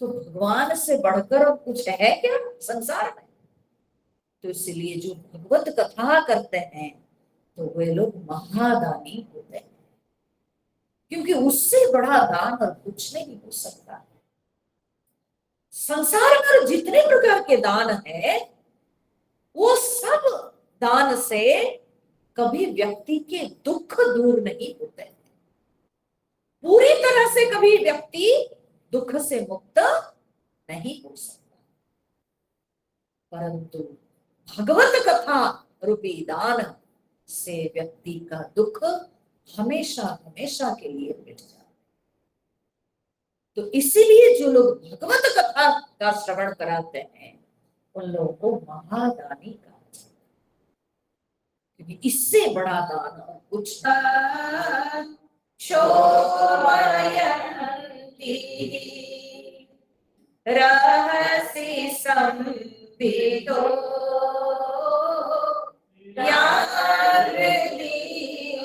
तो भगवान से बढ़कर कुछ है क्या संसार में? तो इसलिए जो भगवत कथा करते हैं तो वे लोग महादानी होते हैं, क्योंकि उससे बड़ा दान और कुछ नहीं हो सकता। संसार में जितने प्रकार के दान है, वो सब दान से कभी व्यक्ति के दुख दूर नहीं होते, पूरी तरह से कभी व्यक्ति दुख से मुक्त नहीं हो सकता। परंतु भगवत कथा रूपी दान से व्यक्ति का दुख हमेशा हमेशा के लिए मिट जाता है। तो इसीलिए जो लोग भगवत कथा का श्रवण कराते हैं उन लोगों को महादानी कहा जाता है, क्योंकि इससे बड़ा दान और कुछ रहसि संविदो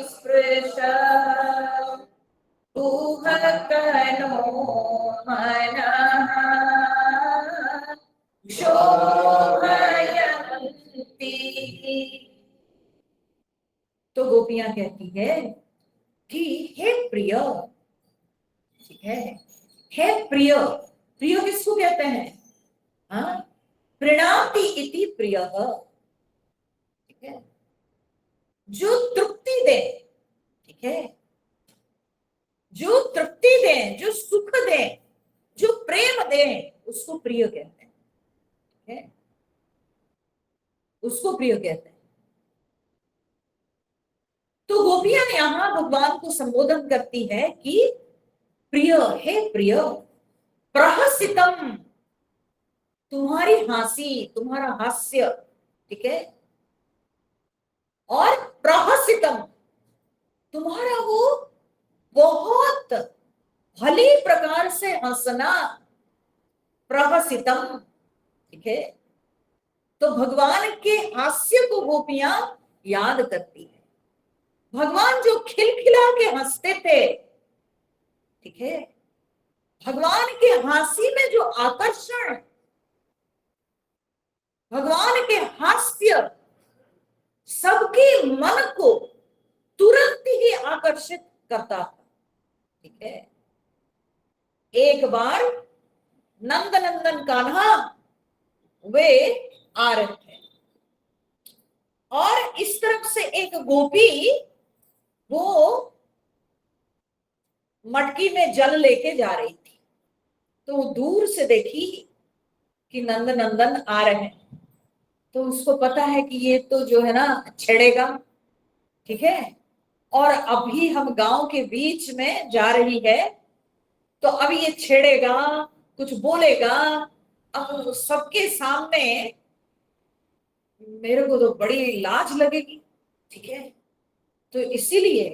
स्पृश उहकनो मनः शोभयन्ति। तो गोपियां कहती है कि हे प्रिय, ठीक है, हे प्रिय, प्रिय किसको कहते हैं? हाँ, प्रीणाति इति प्रिय, ठीक है, जो तृप्ति दे, ठीक है, जो तृप्ति दे, जो सुख दे, जो प्रेम दे, उसको प्रिय कहते हैं, ठीक है, उसको प्रिय कहते हैं। तो गोपियां यहां भगवान को संबोधन करती है कि प्रिय, हे प्रिय, प्रहसितम, तुम्हारी हंसी, तुम्हारा हास्य, ठीक है, और प्रहसितम, तुम्हारा वो बहुत भली प्रकार से हंसना, प्रहसितम, ठीक है। तो भगवान के हास्य को गोपियां याद करती है। भगवान जो खिलखिला के हंसते थे, ठीक है, भगवान के हंसी में जो आकर्षण, भगवान के हास्य सबके मन को तुरंत ही आकर्षित करता था, ठीक है। एक बार नंद नंदन कान्हा वे आ रहे थे और इस तरफ से एक गोपी वो मटकी में जल लेके जा रही थी, तो वो दूर से देखी कि नंद नंदन आ रहे हैं, तो उसको पता है कि ये तो जो है ना छेड़ेगा, ठीक है। और अभी हम गांव के बीच में जा रही है, तो अभी ये छेड़ेगा, कुछ बोलेगा, अब सबके सामने मेरे को तो बड़ी लाज लगेगी, ठीक है। तो इसीलिए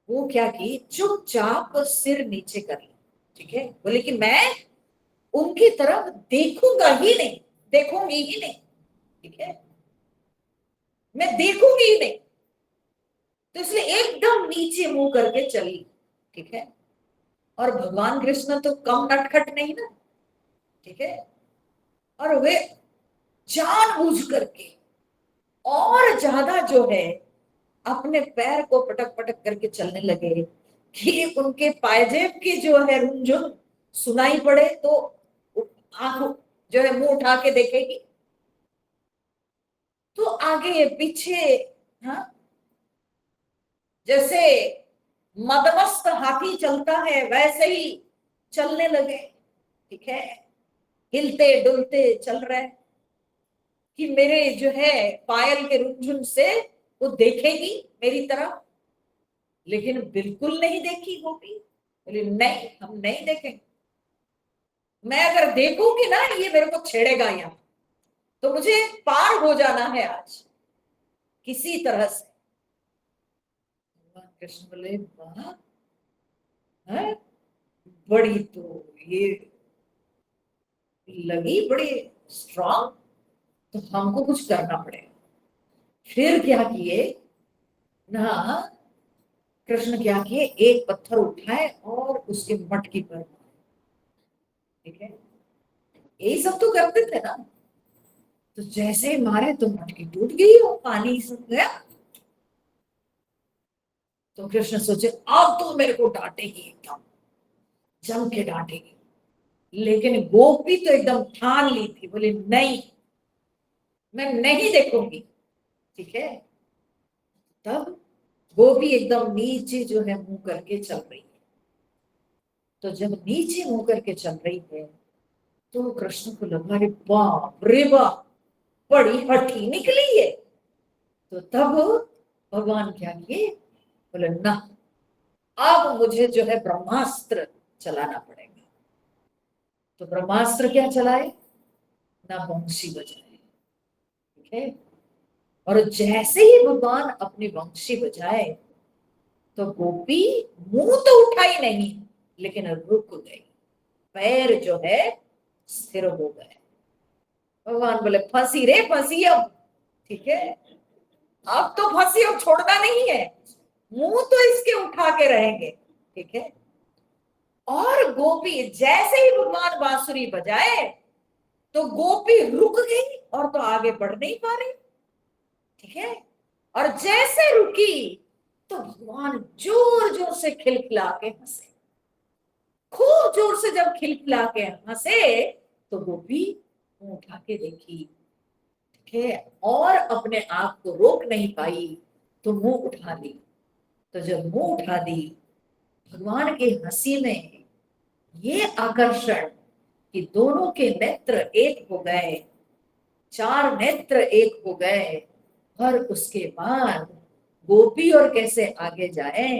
वो क्या की, चुपचाप सिर नीचे कर ली, ठीक है। बोले कि मैं उनकी तरफ देखूंगा ही नहीं, देखूंगी ही नहीं, ठीक है, मैं देखूंगी ही नहीं। तो इसलिए एकदम नीचे मुंह करके चली, ठीक है। और भगवान कृष्ण तो कम नटखट नहीं ना, ठीक है। और वे जानबूझ करके और ज्यादा जो है अपने पैर को पटक पटक करके चलने लगे कि उनके पायजेब की जो है रुंझुन सुनाई पड़े तो आंख जो है मुंह उठा के देखेगी, तो आगे पीछे, हाँ, जैसे मदमस्त हाथी चलता है वैसे ही चलने लगे, ठीक है। हिलते डुलते चल रहे कि मेरे जो है पायल के रुझुन से वो देखेगी मेरी तरफ, लेकिन बिल्कुल नहीं देखी गोपी। बोली नहीं, हम नहीं देखेंगे, मैं अगर देखूंगी ना ये मेरे को छेड़ेगा यहाँ, तो मुझे पार हो जाना है आज किसी तरह से। भगवान कृष्ण बोले वाह, है बड़ी तो ये लगी बड़ी स्ट्रांग, तो हमको कुछ करना पड़ेगा। फिर क्या किए ना, कृष्ण क्या किए, एक पत्थर उठाए और उसके मटकी पर, ठीक है, यही सब तो करते थे ना। तो जैसे ही मारे तो मटकी टूट गई और पानी सब गया। तो कृष्ण सोचे अब तो मेरे को डांटेगी, एकदम जम के डांटेगी। लेकिन गोपी तो एकदम ठान ली थी, बोली नहीं, मैं नहीं देखूंगी, ठीक है। तब गोपी एकदम नीचे जो है मुंह करके चल रही है। तो जब नीचे मुंह करके चल रही है तो कृष्ण को लगा रे बाप रे बाप, बड़ी हठी निकली है। तो तब भगवान क्या किए, बोले ना, अब मुझे जो है ब्रह्मास्त्र चलाना पड़ेगा। तो ब्रह्मास्त्र क्या चलाए ना, वंशी बजाए, ठीक है। और जैसे ही भगवान अपनी वंशी बजाए तो गोपी मुंह तो उठाई नहीं, लेकिन रुक गई, पैर जो है स्थिर हो गए। भगवान बोले फंसी रे फंसी अब, ठीक है, अब तो फंसी, अब छोड़ना नहीं है, मुंह तो इसके उठा के रहेंगे, ठीक है। और गोपी जैसे ही भगवान बांसुरी बजाए तो गोपी रुक गई और तो आगे बढ़ नहीं पा रही, ठीक है। और जैसे रुकी तो भगवान जोर जोर से खिलखिला के हंसे, खूब जोर से जब खिलखिला के हंसे तो गोपी मुंह उठा के देखी, ठीक है, और अपने आप को रोक नहीं पाई तो मुंह उठा दी। तो जब मुंह उठा दी, भगवान के हंसी में ये आकर्षण कि दोनों के नेत्र एक हो गए, चार नेत्र एक हो गए। और उसके बाद गोपी और कैसे आगे जाए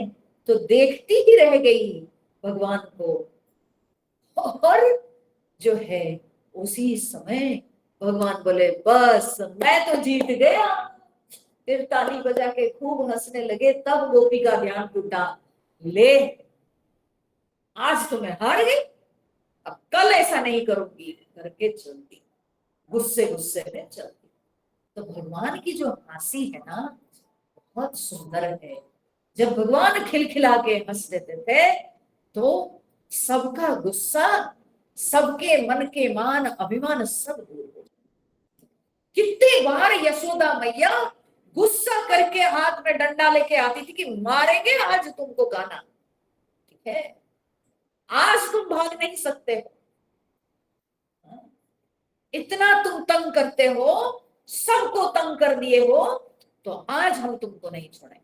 तो देखती ही रह गई भगवान को। और जो है उसी समय भगवान बोले बस मैं तो जीत गया। फिर ताली बजा के खूब हंसने लगे। तब गोपी का ध्यान टूटा, ले आज तो मैं हार गई, अब कल ऐसा नहीं करूंगी करके चलती, गुस्से गुस्से में चलती। तो भगवान की जो हंसी है ना बहुत सुंदर है। जब भगवान खिलखिला के हंस देते थे तो सबका गुस्सा, सबके मन के मान अभिमान सब दूर हो। कितनी बार यशोदा मैया गुस्सा करके हाथ में डंडा लेके आती थी कि मारेंगे आज तुमको गाना, ठीक है, आज तुम भाग नहीं सकते हो, इतना तुम तंग करते हो, सबको तंग कर दिए हो, तो आज हम तुमको नहीं छोड़ेंगे।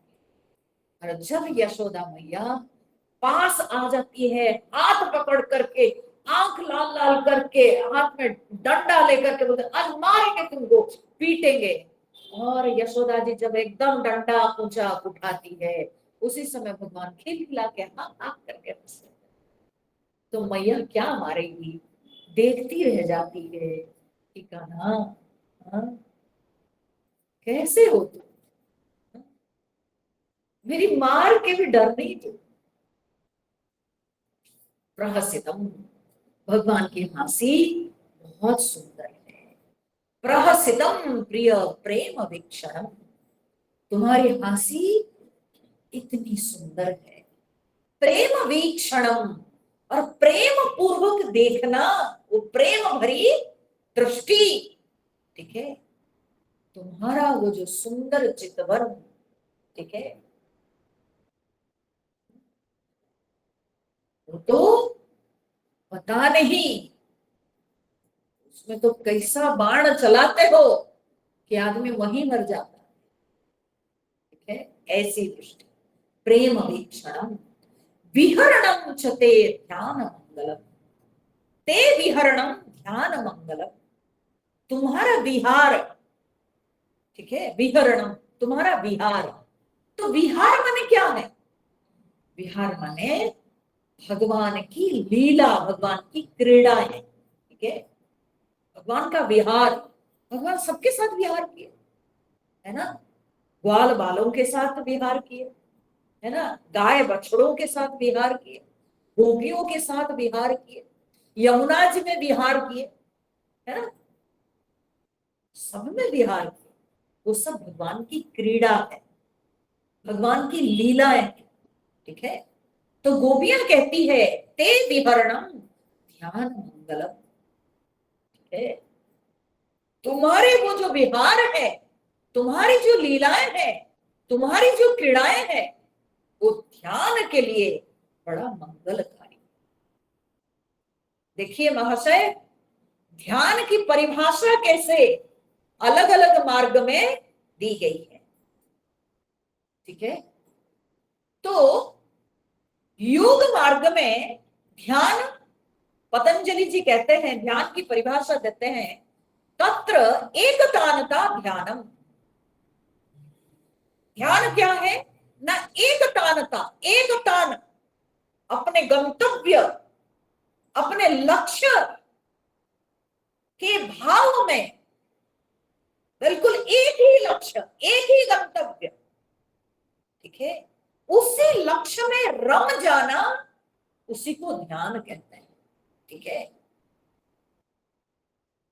और जब यशोदा मैया पास आ जाती है, हाथ पकड़ करके आंख लाल लाल करके हाथ में डंडा लेकर के बोलते आज मारेंगे तुमको, पीटेंगे। और यशोदा जी जब एकदम डंडा ऊंचा उठाती है, उसी समय भगवान खिलखिला के हाँ करके हंसते। तो मैया क्या मारेगी, देखती रह जाती है कि कान्हा, हाँ, कैसे हो तुम, मेरी मार के भी डर नहीं तुम। प्रहसितम, भगवान की हंसी बहुत सुंदर है। प्रहसितम प्रिय प्रेम वीक्षणम, तुम्हारी हंसी इतनी सुंदर है। प्रेम वीक्षणम, और प्रेम पूर्वक देखना, वो प्रेम भरी दृष्टि, ठीक है, तुम्हारा वो जो सुंदर चितवन, ठीक है, वो तो पता नहीं उसमें तो कैसा बाण चलाते हो कि आदमी वहीं मर जाता है, ठीक है, ऐसी दृष्टि। प्रेम वीक्षणम विहरणम चते ध्यान मंगलम, ते विहरणम ध्यान मंगलम, तुम्हारा विहार, ठीक है, विहरणम तुम्हारा विहार। तो विहार माने क्या है, विहार माने भगवान की लीला, भगवान की क्रीड़ाएं, ठीक है, भगवान का विहार। भगवान सबके साथ विहार किए, है ना, ग्वाल बालों के साथ विहार किए, है ना, गाय बछड़ों के साथ विहार किए, गोपियों के साथ विहार किए, यमुना जी में विहार किए, है ना, सब में विहार किए। वो सब भगवान की क्रीड़ा है, भगवान की लीलाएं है, ठीक है। तो गोपियां कहती है ते विहरणम ध्यान मंगलम, ठीक है, तुम्हारे वो जो विहार है, तुम्हारी जो लीलाएं हैं, तुम्हारी जो क्रीड़ाएं हैं, वो ध्यान के लिए बड़ा मंगलकारी। देखिए महाशय, ध्यान की परिभाषा कैसे अलग अलग मार्ग में दी गई है, ठीक है। तो योग मार्ग में ध्यान, पतंजलि जी कहते हैं, ध्यान की परिभाषा देते हैं, तत्र एकतानता ध्यानम। ध्यान क्या है ना, एकतानता, एक तान, अपने गंतव्य, अपने लक्ष्य के भाव में, बिल्कुल एक ही लक्ष्य, एक ही गंतव्य, ठीक है, उसी लक्ष्य में रम जाना, उसी को ध्यान कहते हैं, ठीक है,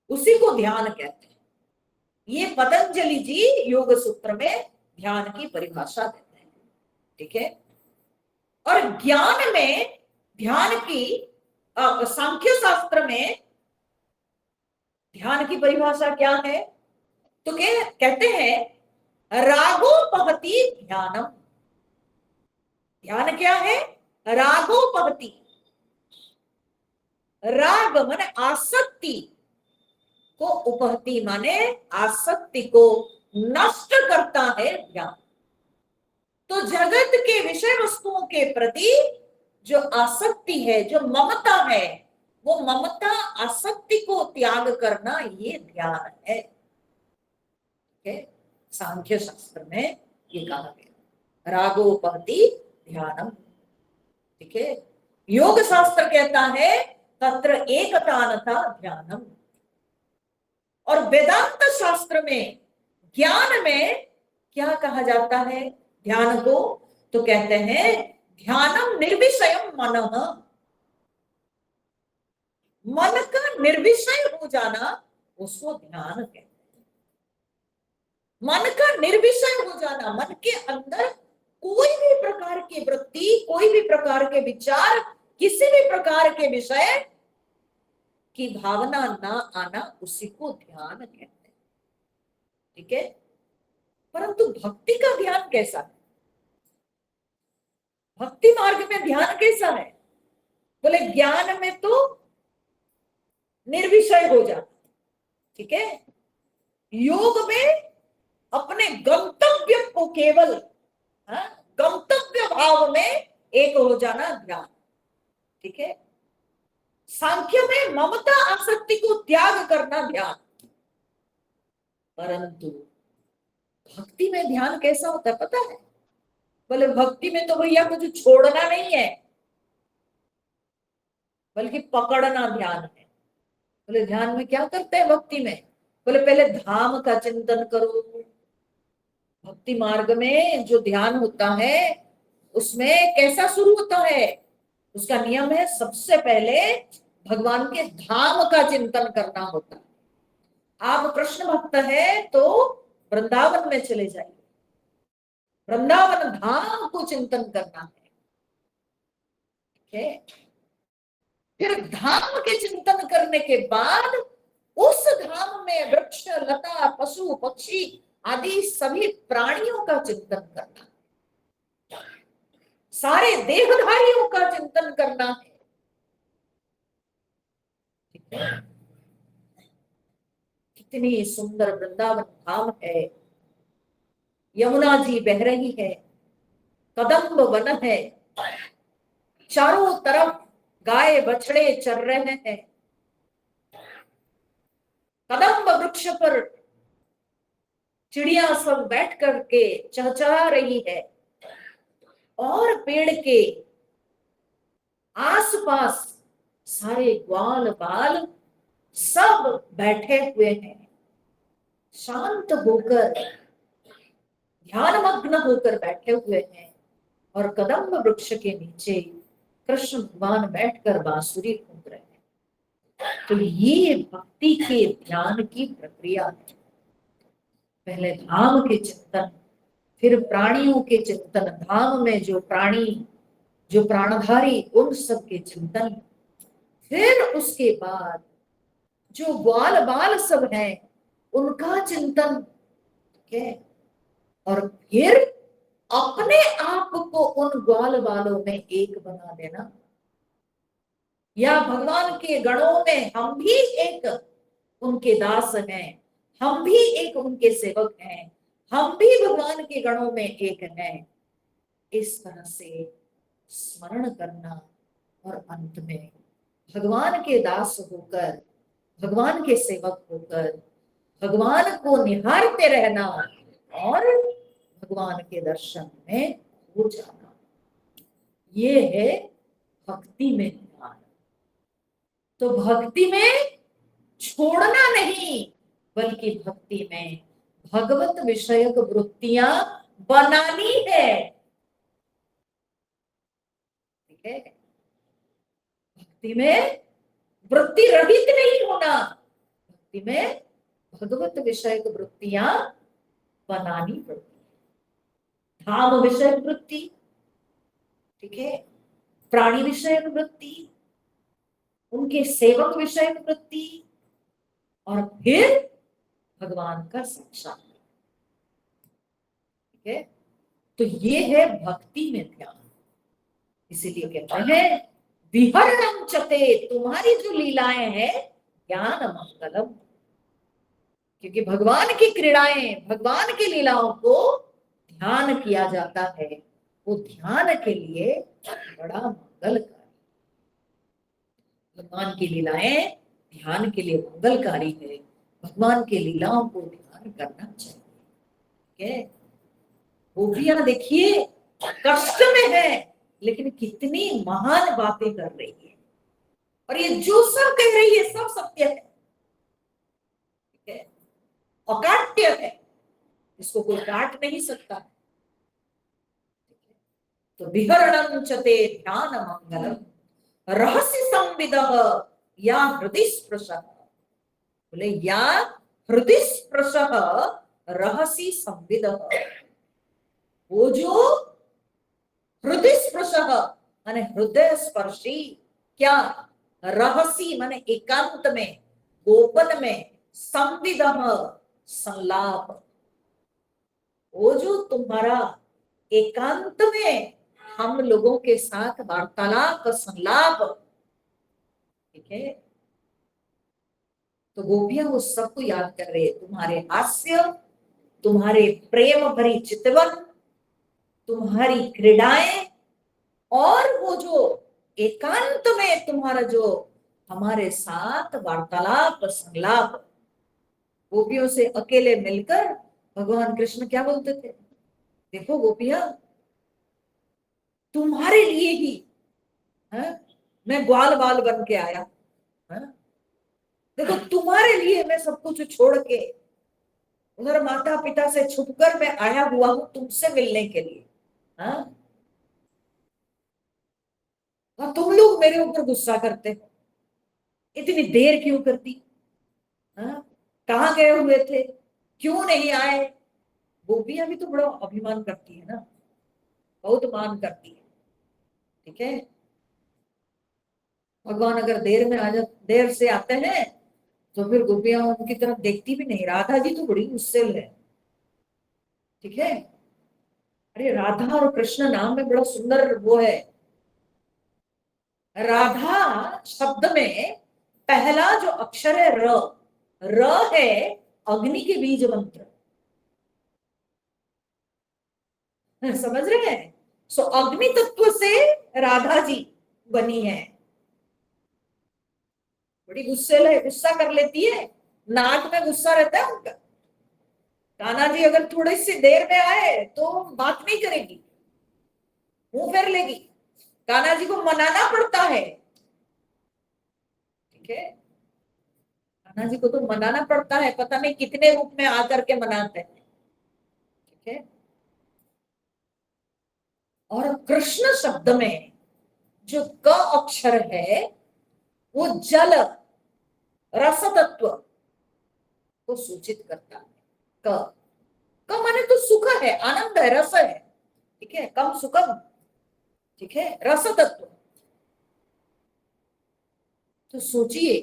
उसी को ध्यान कहते हैं। ये पतंजलि जी योग सूत्र में ध्यान की परिभाषा देते हैं, ठीक है। और ज्ञान में ध्यान की, सांख्य शास्त्र में ध्यान की परिभाषा क्या है, तो कहते हैं रागोपहति ध्यानम। ध्यान क्या है, रागोपहति, राग माने आसक्ति को, उपहति माने आसक्ति को नष्ट करता है ध्यान। तो जगत के विषय वस्तुओं के प्रति जो आसक्ति है, जो ममता है, वो ममता आसक्ति को त्याग करना, ये ध्यान है, ठीक है। सांख्य शास्त्र में ये कहा गया, रागोपहति ध्यानम, ठीक है। योग शास्त्र कहता है तत्र एकतानता ध्यानम। और वेदांत शास्त्र में, ज्ञान में क्या कहा जाता है ध्यान को, तो कहते हैं ध्यानम निर्विषयम मनः, मन का निर्विषय हो जाना, उसको ध्यान कहते हैं। मन का निर्विषय हो जाना, मन के अंदर कोई भी प्रकार की वृत्ति, कोई भी प्रकार के विचार, किसी भी प्रकार के विषय की भावना ना आना, उसी को ध्यान कहते हैं, ठीक है। परंतु भक्ति का ध्यान कैसा है, भक्ति मार्ग में ध्यान कैसा है, बोले ज्ञान में तो निर्विषय हो जाता, ठीक है, योग में अपने गंतव्य को केवल, हाँ, गंतव्य भाव में एक हो जाना ध्यान, ठीक है। सांख्य में ममता आसक्ति को त्याग करना ध्यान, परंतु भक्ति में ध्यान कैसा होता है पता है? बोले भक्ति में तो भैया कुछ छोड़ना नहीं है, बल्कि पकड़ना ध्यान है। बोले ध्यान में क्या करते हैं भक्ति में? बोले पहले धाम का चिंतन करो। भक्ति मार्ग में जो ध्यान होता है उसमें कैसा शुरू होता है? उसका नियम है सबसे पहले भगवान के धाम का चिंतन करना होता है। आप कृष्ण भक्त है तो वृंदावन में चले जाइए, वृंदावन धाम को चिंतन करना है। ठीक है, फिर धाम के चिंतन करने के बाद उस धाम में वृक्ष लता पशु पक्षी आदि सभी प्राणियों का चिंतन करना, सारे देहधारियों का चिंतन करना है। ठीक है, कितनी सुंदर वृंदावन धाम है, यमुना जी बह रही है, कदम्ब वन है, चारों तरफ गाय बछड़े चर रहे हैं, कदम्ब वृक्ष पर चिड़िया सब बैठ करके चहचहा रही है, और पेड़ के आसपास सारे ग्वाल बाल सब बैठे हुए हैं, शांत होकर ध्यानमग्न होकर बैठे हुए हैं, और कदम्ब वृक्ष के नीचे कृष्ण भगवान बैठकर बांसुरी फूंक रहे हैं। तो ये भक्ति के ध्यान की प्रक्रिया है। पहले धाम के चिंतन, फिर प्राणियों के चिंतन, धाम में जो प्राणी जो प्राणधारी उन सब के चिंतन, फिर उसके बाद जो ग्वाल बाल सब हैं उनका चिंतन। ठीक है, और फिर अपने आप को उन ग्वाल बालों में एक बना देना, या भगवान के गणों में हम भी एक उनके दास हैं, हम भी एक उनके सेवक हैं, हम भी भगवान के गणों में एक हैं। इस तरह से स्मरण करना, और अंत में भगवान के दास होकर, भगवान के सेवक होकर भगवान को निहारते रहना, और भगवान के दर्शन में हो जाना। ये है भक्ति में ध्यान। तो भक्ति में छोड़ना नहीं, बल्कि भक्ति में भगवत विषयक वृत्तियां बनानी है। ठीक है, भक्ति में वृत्ति रहित नहीं होना, भक्ति में भगवत विषयक वृत्तियां बनानी पड़ती है। धाम विषयक वृत्ति, ठीक है, प्राणी विषयक वृत्ति, उनके सेवक विषयक वृत्ति, और फिर भगवान का साक्षात्कार। ठीक है, तो ये है भक्ति में ध्यान। इसीलिए कहते हैं विहरणम चते, तुम्हारी जो लीलाएं हैं ज्ञान मंगलम, क्योंकि भगवान की क्रीड़ाएं, भगवान की लीलाओं को ध्यान किया जाता है, वो ध्यान के लिए बड़ा मंगलकारी। भगवान की लीलाएं ध्यान के लिए मंगलकारी है, भगवान की लीलाओं को ध्यान करना चाहिए। ठीक है, गोपियां देखिए कष्ट में है, लेकिन कितनी महान बातें कर रही है, और ये जो सब कह रही है सब सत्य है। ठीक है, अकाट्य है, इसको कोई काट नहीं सकता। तो विहरणं चते ध्यान मंगलम रहस्य संविदः या हृदय स्पृशः, बोले या हृदय स्पृशः रहस्य संविदः, वो जो हृदय स्पृशः माने हृदय स्पर्शी, क्या रहसी माने एकांत में, गोपन में, संविदः संलाप, वो जो तुम्हारा एकांत में हम लोगों के साथ वार्तालाप संलाप। ठीक है, तो गोपियां वो सबको याद कर रहे, तुम्हारे हास्य, तुम्हारे प्रेम भरी चितवन, तुम्हारी क्रीड़ाएं, और वो जो एकांत में तुम्हारा जो हमारे साथ वार्तालाप संलाप। गोपियों से अकेले मिलकर भगवान कृष्ण क्या बोलते थे, देखो गोपियां, तुम्हारे लिए ही है मैं ग्वाल बाल बन के आया, है? देखो तुम्हारे लिए मैं सब कुछ छोड़ के उधर माता पिता से छुपकर मैं आया हुआ हूं तुमसे मिलने के लिए। हाँ, और तुम लोग मेरे ऊपर गुस्सा करते हो, इतनी देर क्यों करती, हाँ, कहाँ गए हुए थे, क्यों नहीं आए। गोपियां भी तो बड़ा अभिमान करती है ना, बहुत मान करती है। ठीक है, भगवान अगर देर में आ जा, देर से आते हैं तो फिर गोपियां उनकी तरफ देखती भी नहीं। राधा जी तो बड़ी गुस्सेल है। ठीक है, अरे राधा और कृष्ण नाम में बड़ा सुंदर वो है। राधा शब्द में पहला जो अक्षर है र, र है अग्नि के बीज मंत्र। समझ रहे हैं, सो अग्नि तत्व से राधा जी बनी है। बड़ी गुस्सेल है, गुस्सा कर लेती है, नाक में गुस्सा रहता है उनका। कान्हा जी अगर थोड़ी सी देर में आए तो बात नहीं करेगी, मुंह फेर लेगी। कान्हा जी को मनाना पड़ता है। ठीक है, कान्हा जी को तो मनाना पड़ता है, पता नहीं कितने रूप में आकर के मनाते हैं। ठीक है, और कृष्ण शब्द में जो क अक्षर है वो जल रस तत्व को सूचित करता है। क, क माने तो सुख है, आनंद है, रस है। ठीक है, कम सुखम। ठीक है, रस तत्व। तो सोचिए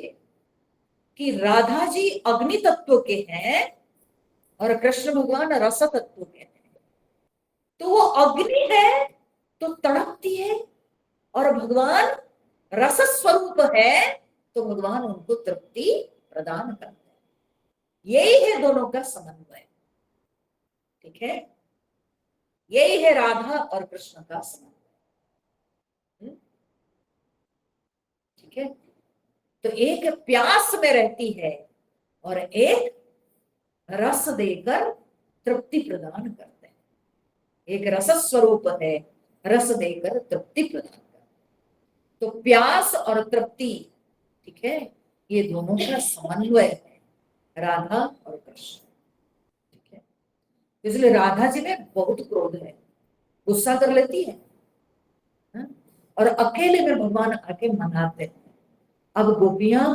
कि राधा जी अग्नि तत्व के हैं और कृष्ण भगवान रस तत्व के हैं। तो वो अग्नि है तो तड़पती है, और भगवान रस स्वरूप है तो भगवान उनको तृप्ति प्रदान करते हैं। यही है दोनों का समन्वय। ठीक है, यही है राधा और कृष्ण का समन्वय। ठीक है, तो एक प्यास में रहती है और एक रस देकर तृप्ति प्रदान करते हैं। एक रस स्वरूप है, रस देकर तृप्ति प्रदान करते हैं। तो प्यास और तृप्ति, ठीक है, ये दोनों का समन्वय है, राधा और कृष्ण। ठीक है, इसलिए राधा जी में बहुत क्रोध है, गुस्सा कर लेती है, हाँ? और अकेले में भगवान आके मनाते हैं। अब गोपियां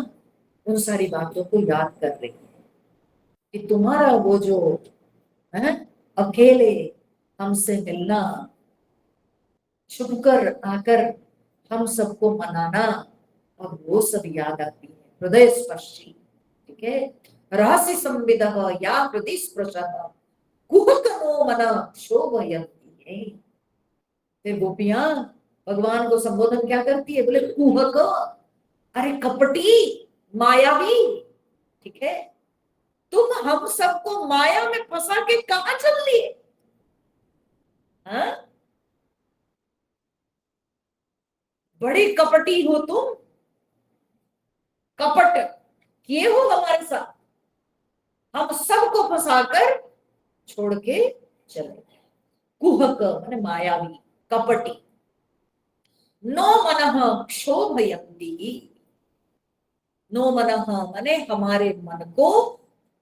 उन सारी बातों को याद कर रही है कि तुम्हारा वो जो है अकेले हमसे मिलना, छुपकर आकर हम सबको मनाना, अब वो सब याद आती है, हृदय स्पर्शी। ठीक है, रहस्य संविद या हृदय स्पर्श कुहकनो मन शोभयन्ति है। फिर गोपियां भगवान को संबोधन क्या करती है, बोले कुहक, अरे कपटी, मायावी। ठीक है, तुम हम सबको माया में फंसा के कहां चल लिए, हाँ? बड़ी कपटी हो तुम, कपट किए हो हमारे साथ, हम सबको फंसाकर छोड़ के चले गए। कुहक माने मायावी, कपटी। नो मनः क्षोभयन्ति, नो मनः माने हमारे मन को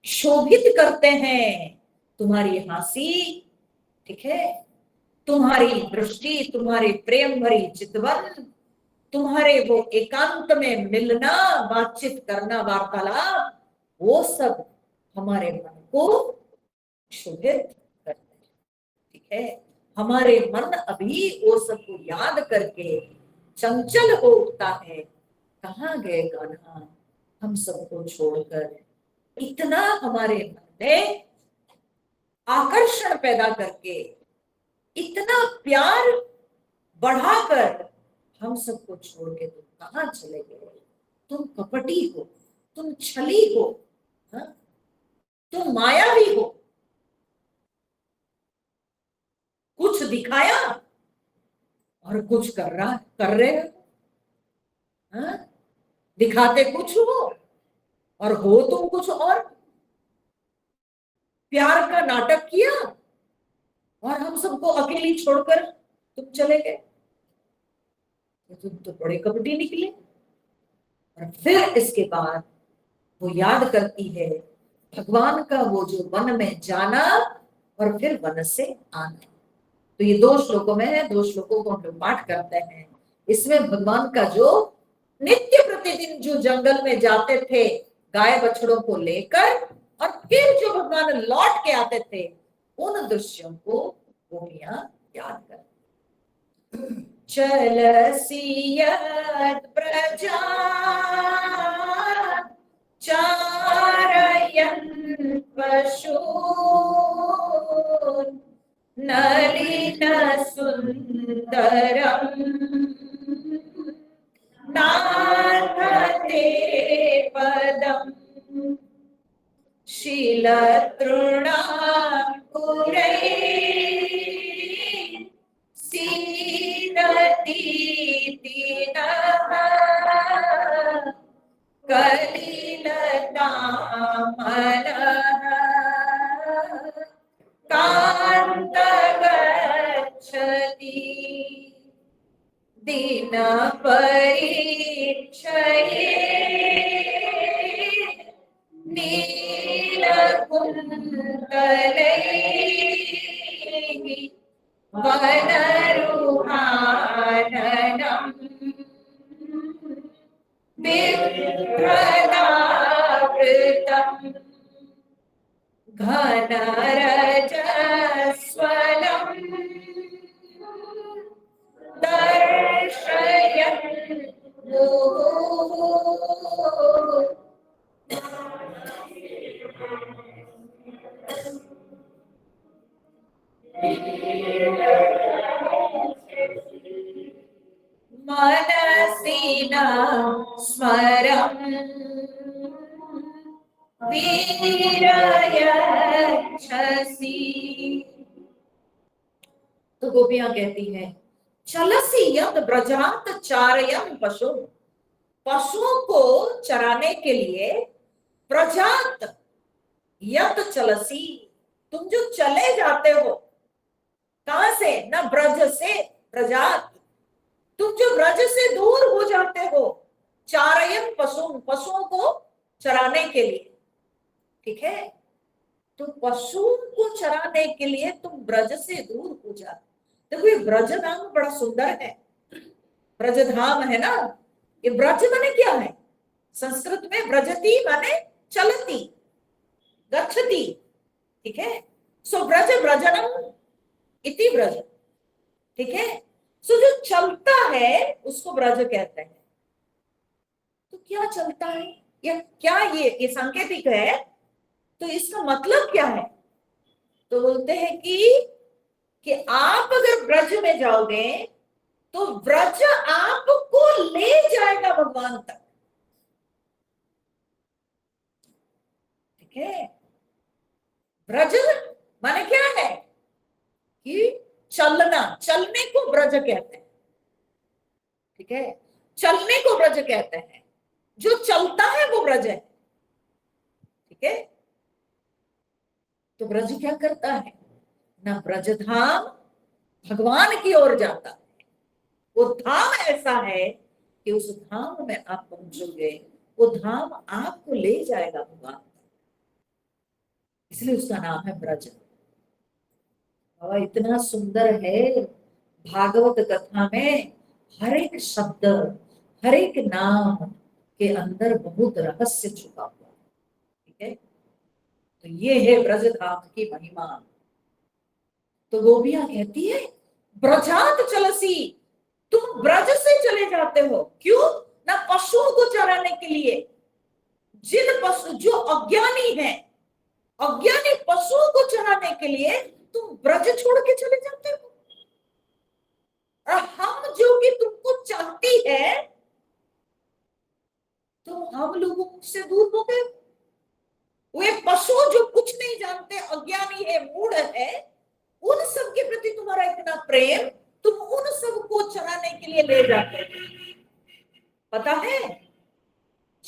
शोभित करते हैं तुम्हारी हंसी। ठीक है, तुम्हारी दृष्टि, तुम्हारे प्रेम भरी चितवन, तुम्हारे वो एकांत में मिलना, बातचीत करना, वार्तालाप, वो सब हमारे मन को शोभित करते हैं। ठीक है, हमारे मन अभी वो सबको याद करके चंचल हो उठता है, कहाँ गए कान्हा हम सबको छोड़कर। इतना हमारे मन में आकर्षण पैदा करके, इतना प्यार बढ़ाकर हम सबको छोड़ के तुम कहाँ चले गए। तुम कपटी हो, तुम छली हो, हा? तुम मायावी हो, कुछ दिखाया और कुछ कर रहे हो, हा? दिखाते कुछ हो और हो तुम कुछ और। प्यार का नाटक किया और हम सबको अकेली छोड़कर तुम चले गए, तुम तो बड़े कपटी निकले। और फिर इसके बाद वो याद करती है भगवान का वो जो वन में जाना और फिर वन से आना। तो ये 2 श्लोकों में है, 2 श्लोकों को हम लोग पाठ करते हैं। इसमें भगवान का जो नित्य प्रतिदिन जो जंगल में जाते थे गाय बछड़ों को लेकर, और फिर जो भगवान लौट के आते थे, उन दृश्यों को गोपियां याद कर। चलसियत प्रजा चारयन् पशून् नलिन सुंदरम नाथते पदम शीलतृणाकुरै सीदतीति नः कलिलतामनः कान्तगच्छति दिनपरीक्षये नीलकुन्तलैः वनरुहाननम् बिभ्रदावृतम् घनरजस्वलम् दर्शयन् मुहुः। मनसि न स्मरन् वीरयच्छसि। तो गोपियां कहती हैं चलसी यत ब्रजात चारयन् पशु, पशुओं को चराने के लिए ब्रजात यत चलसी, तुम जो चले जाते हो, कहां से? न ब्रज से, ब्रजात, तुम जो ब्रज से दूर हो जाते हो, चारयन पशु, पशुओं को चराने के लिए, ठीक है। तो पशुओं को चराने के लिए तुम ब्रज से दूर हो जाते। देखो ये ब्रज नाम बड़ा सुंदर है, ब्रज धाम है ना। ये ब्रज माने क्या है? संस्कृत में ब्रजती माने चलती, गच्छति, ठीक है। सो ब्रज ब्रजनम इति ब्रज, ठीक है। सो जो चलता है उसको ब्रज कहते हैं। तो क्या चलता है या क्या ये सांकेतिक है, तो इसका मतलब क्या है? तो बोलते हैं कि आप अगर ब्रज में जाओगे तो ब्रज आपको ले जाएगा भगवान तक, ठीक है। ब्रज माने क्या है कि चलना, चलने को ब्रज कहते हैं, ठीक है। चलने को ब्रज कहते हैं, जो चलता है वो ब्रज है, ठीक है। तो ब्रज क्या करता है ना? ब्रज धाम भगवान की ओर जाता है। वो धाम ऐसा है कि उस धाम में आप पहुंचोगे, वो धाम आपको ले जाएगा भगवान, इसलिए उसका नाम है ब्रज। बाबा इतना सुंदर है भागवत कथा में, हर एक शब्द, हर एक नाम के अंदर बहुत रहस्य छुपा हुआ, ठीक है। तो ये है ब्रज धाम की महिमा। तो गोपियां कहती है ब्रजात चलसी, तुम ब्रज से चले जाते हो, क्यों ना? पशुओं को चराने के लिए। जिन पशु जो अज्ञानी हैं, अज्ञानी पशुओं को चराने के लिए तुम ब्रज छोड़ के चले जाते हो, और हम जो कि तुमको चाहती है, तो हम लोगों से दूर हो गए। वे पशु जो कुछ नहीं जानते, अज्ञानी है, मूढ़ है, उन सब के प्रति तुम्हारा इतना प्रेम, तुम उन सब को चराने के लिए ले जाते हो। पता है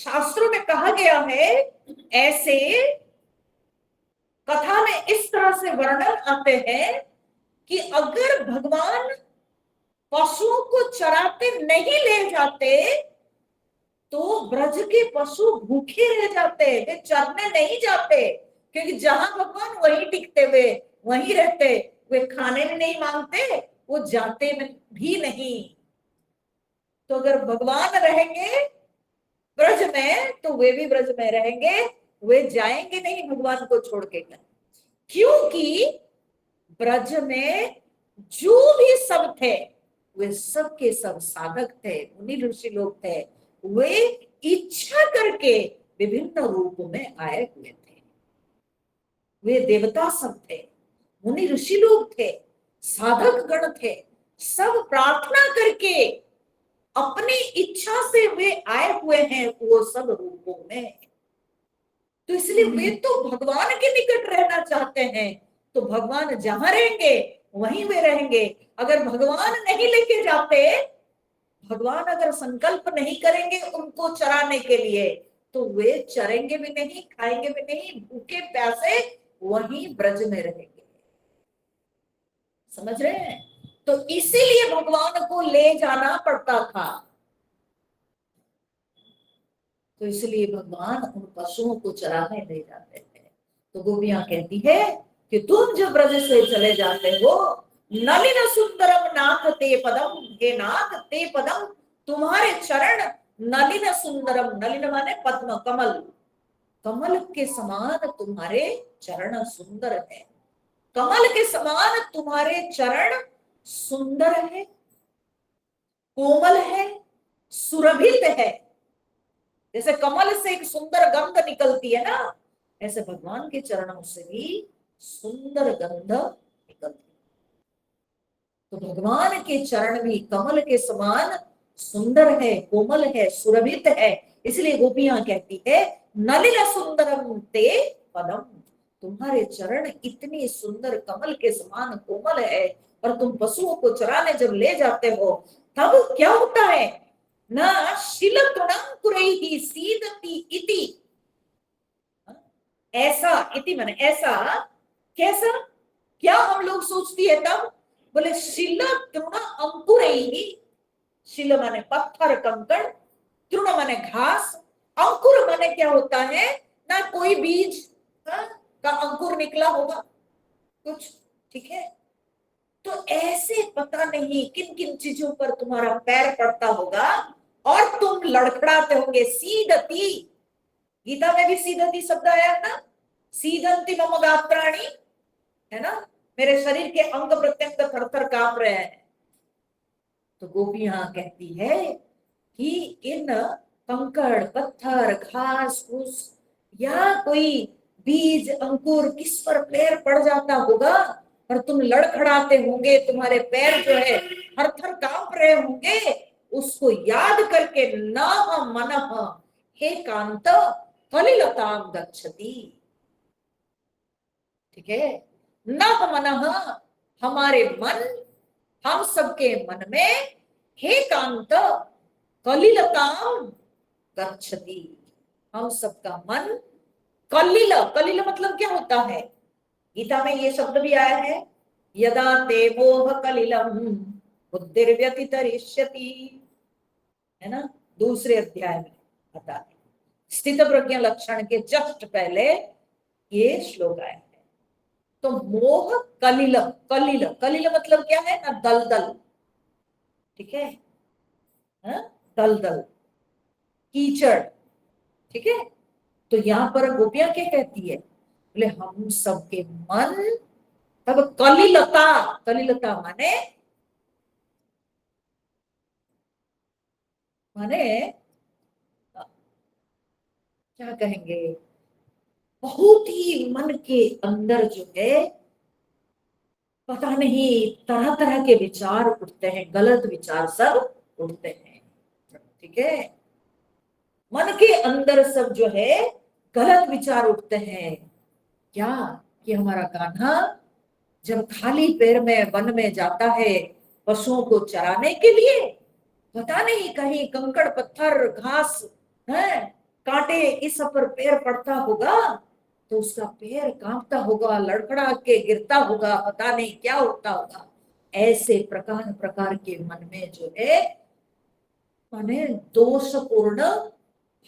शास्त्रों में कहा गया है, ऐसे कथा में इस तरह से वर्णन आते हैं कि अगर भगवान पशुओं को चराते नहीं ले जाते तो ब्रज के पशु भूखे रह जाते, वे चरने नहीं जाते, क्योंकि जहां भगवान वहीं टिकते हुए वहीं रहते, वे खाने में नहीं मांगते, वो जाते भी नहीं। तो अगर भगवान रहेंगे ब्रज में तो वे भी ब्रज में रहेंगे, वे जाएंगे नहीं भगवान को छोड़ के, क्योंकि ब्रज में जो भी सब थे वे सब के सब साधक थे, मुनि ऋषि लोग थे, वे इच्छा करके विभिन्न रूप में आए हुए थे। वे देवता सब थे, मुनि ऋषि लोग थे, साधक गण थे, सब प्रार्थना करके अपनी इच्छा से वे आए हुए हैं वो सब रूपों में। तो इसलिए वे तो भगवान के निकट रहना चाहते हैं, तो भगवान जहां रहेंगे वहीं वे रहेंगे। अगर भगवान नहीं लेके जाते, भगवान अगर संकल्प नहीं करेंगे उनको चराने के लिए, तो वे चरेंगे भी नहीं, खाएंगे भी नहीं, भूखे प्यासे वहीं ब्रज में रहेंगे। समझ रहे हैं? तो इसीलिए भगवान को ले जाना पड़ता था। तो इसलिए भगवान उन पशुओं को चराने ले जाते थे। तो गोपियां कहती है कि तुम जो ब्रज से चले जाते हो, नलिन सुंदरम नाथ ते पदम, हे नाथ ते पदम, तुम्हारे चरण नलिन सुंदरम, नलिन माने पद्म, कमल, कमल के समान तुम्हारे चरण सुंदर है, कमल के समान तुम्हारे चरण सुंदर है, कोमल है, सुरभित है। जैसे कमल से एक सुंदर गंध निकलती है ना, ऐसे भगवान के चरणों से भी सुंदर गंध निकलती है। तो भगवान के चरण भी कमल के समान सुंदर है, कोमल है, सुरभित है। इसलिए गोपियां कहती है नलिन सुंदरम ते पदम, तुम्हारे चरण इतनी सुंदर कमल के समान कोमल है, और तुम पशुओं को चराने जब ले जाते हो तब क्या होता है, न शिलतुणंकुरैः सीदति इति, ऐसा, इति माने ऐसा, कैसा, क्या हम लोग सोचती है तब, बोले शिल तृण अंकुरैः, शिल माने पत्थर कंकड़, तृण माने घास, अंकुर माने क्या होता है ना, कोई बीज का अंकुर निकला होगा कुछ, ठीक है। तो ऐसे पता नहीं किन किन चीजों पर तुम्हारा पैर पड़ता होगा और तुम लड़खड़ाते होंगे। सीदती, गीता में भी सीदती शब्द आया ना, सीदंती मम गात्राणि, है ना, मेरे शरीर के अंग प्रत्यंग थर थर कांप रहे हैं। तो गोपियां कहती है कि इन कंकड़ पत्थर घास फूस या कोई बीज अंकुर किस पर पैर पड़ जाता होगा और तुम लड़खड़ाते होंगे, तुम्हारे पैर जो है थर थर कांप रहे होंगे, उसको याद करके न मन हे कांत कलिलताम गच्छति, ठीक है, न मन, हमारे मन, हम सबके मन में, हे कांत कलिलताम गच्छति, हम सबका मन कलिल, कलिल मतलब क्या होता है, गीता में ये शब्द भी आया है, यदा ते मोह कलिलम बुद्धिर्व्यतितरिष्यति, है ना, दूसरे अध्याय में आता है, स्थित प्रज्ञा लक्षण के जस्ट पहले ये श्लोक आया है। तो मोह कलिल, कलिल, कलिल मतलब क्या है ना, दलदल, ठीक है, दलदल कीचड़, ठीक है। तो यहां पर गोपियां क्या कहती है, बोले हम सबके मन तब कलिलता, कलिलता माने माने क्या कहेंगे, बहुत ही मन के अंदर जो है पता नहीं तरह तरह के विचार उठते हैं, गलत विचार सब उठते हैं, ठीक है, मन के अंदर सब जो है गलत विचार उठते हैं। क्या कि हमारा कान्हा जब खाली पैर में वन में जाता है पशुओं को चराने के लिए, पता नहीं कहीं कंकड़ पत्थर घास है कांटे इस पर पैर पड़ता होगा तो उसका पैर कांपता होगा, लड़खड़ा के गिरता होगा, पता नहीं क्या होता होगा। ऐसे प्रकार प्रकार के मन में जो है माने दोषपूर्ण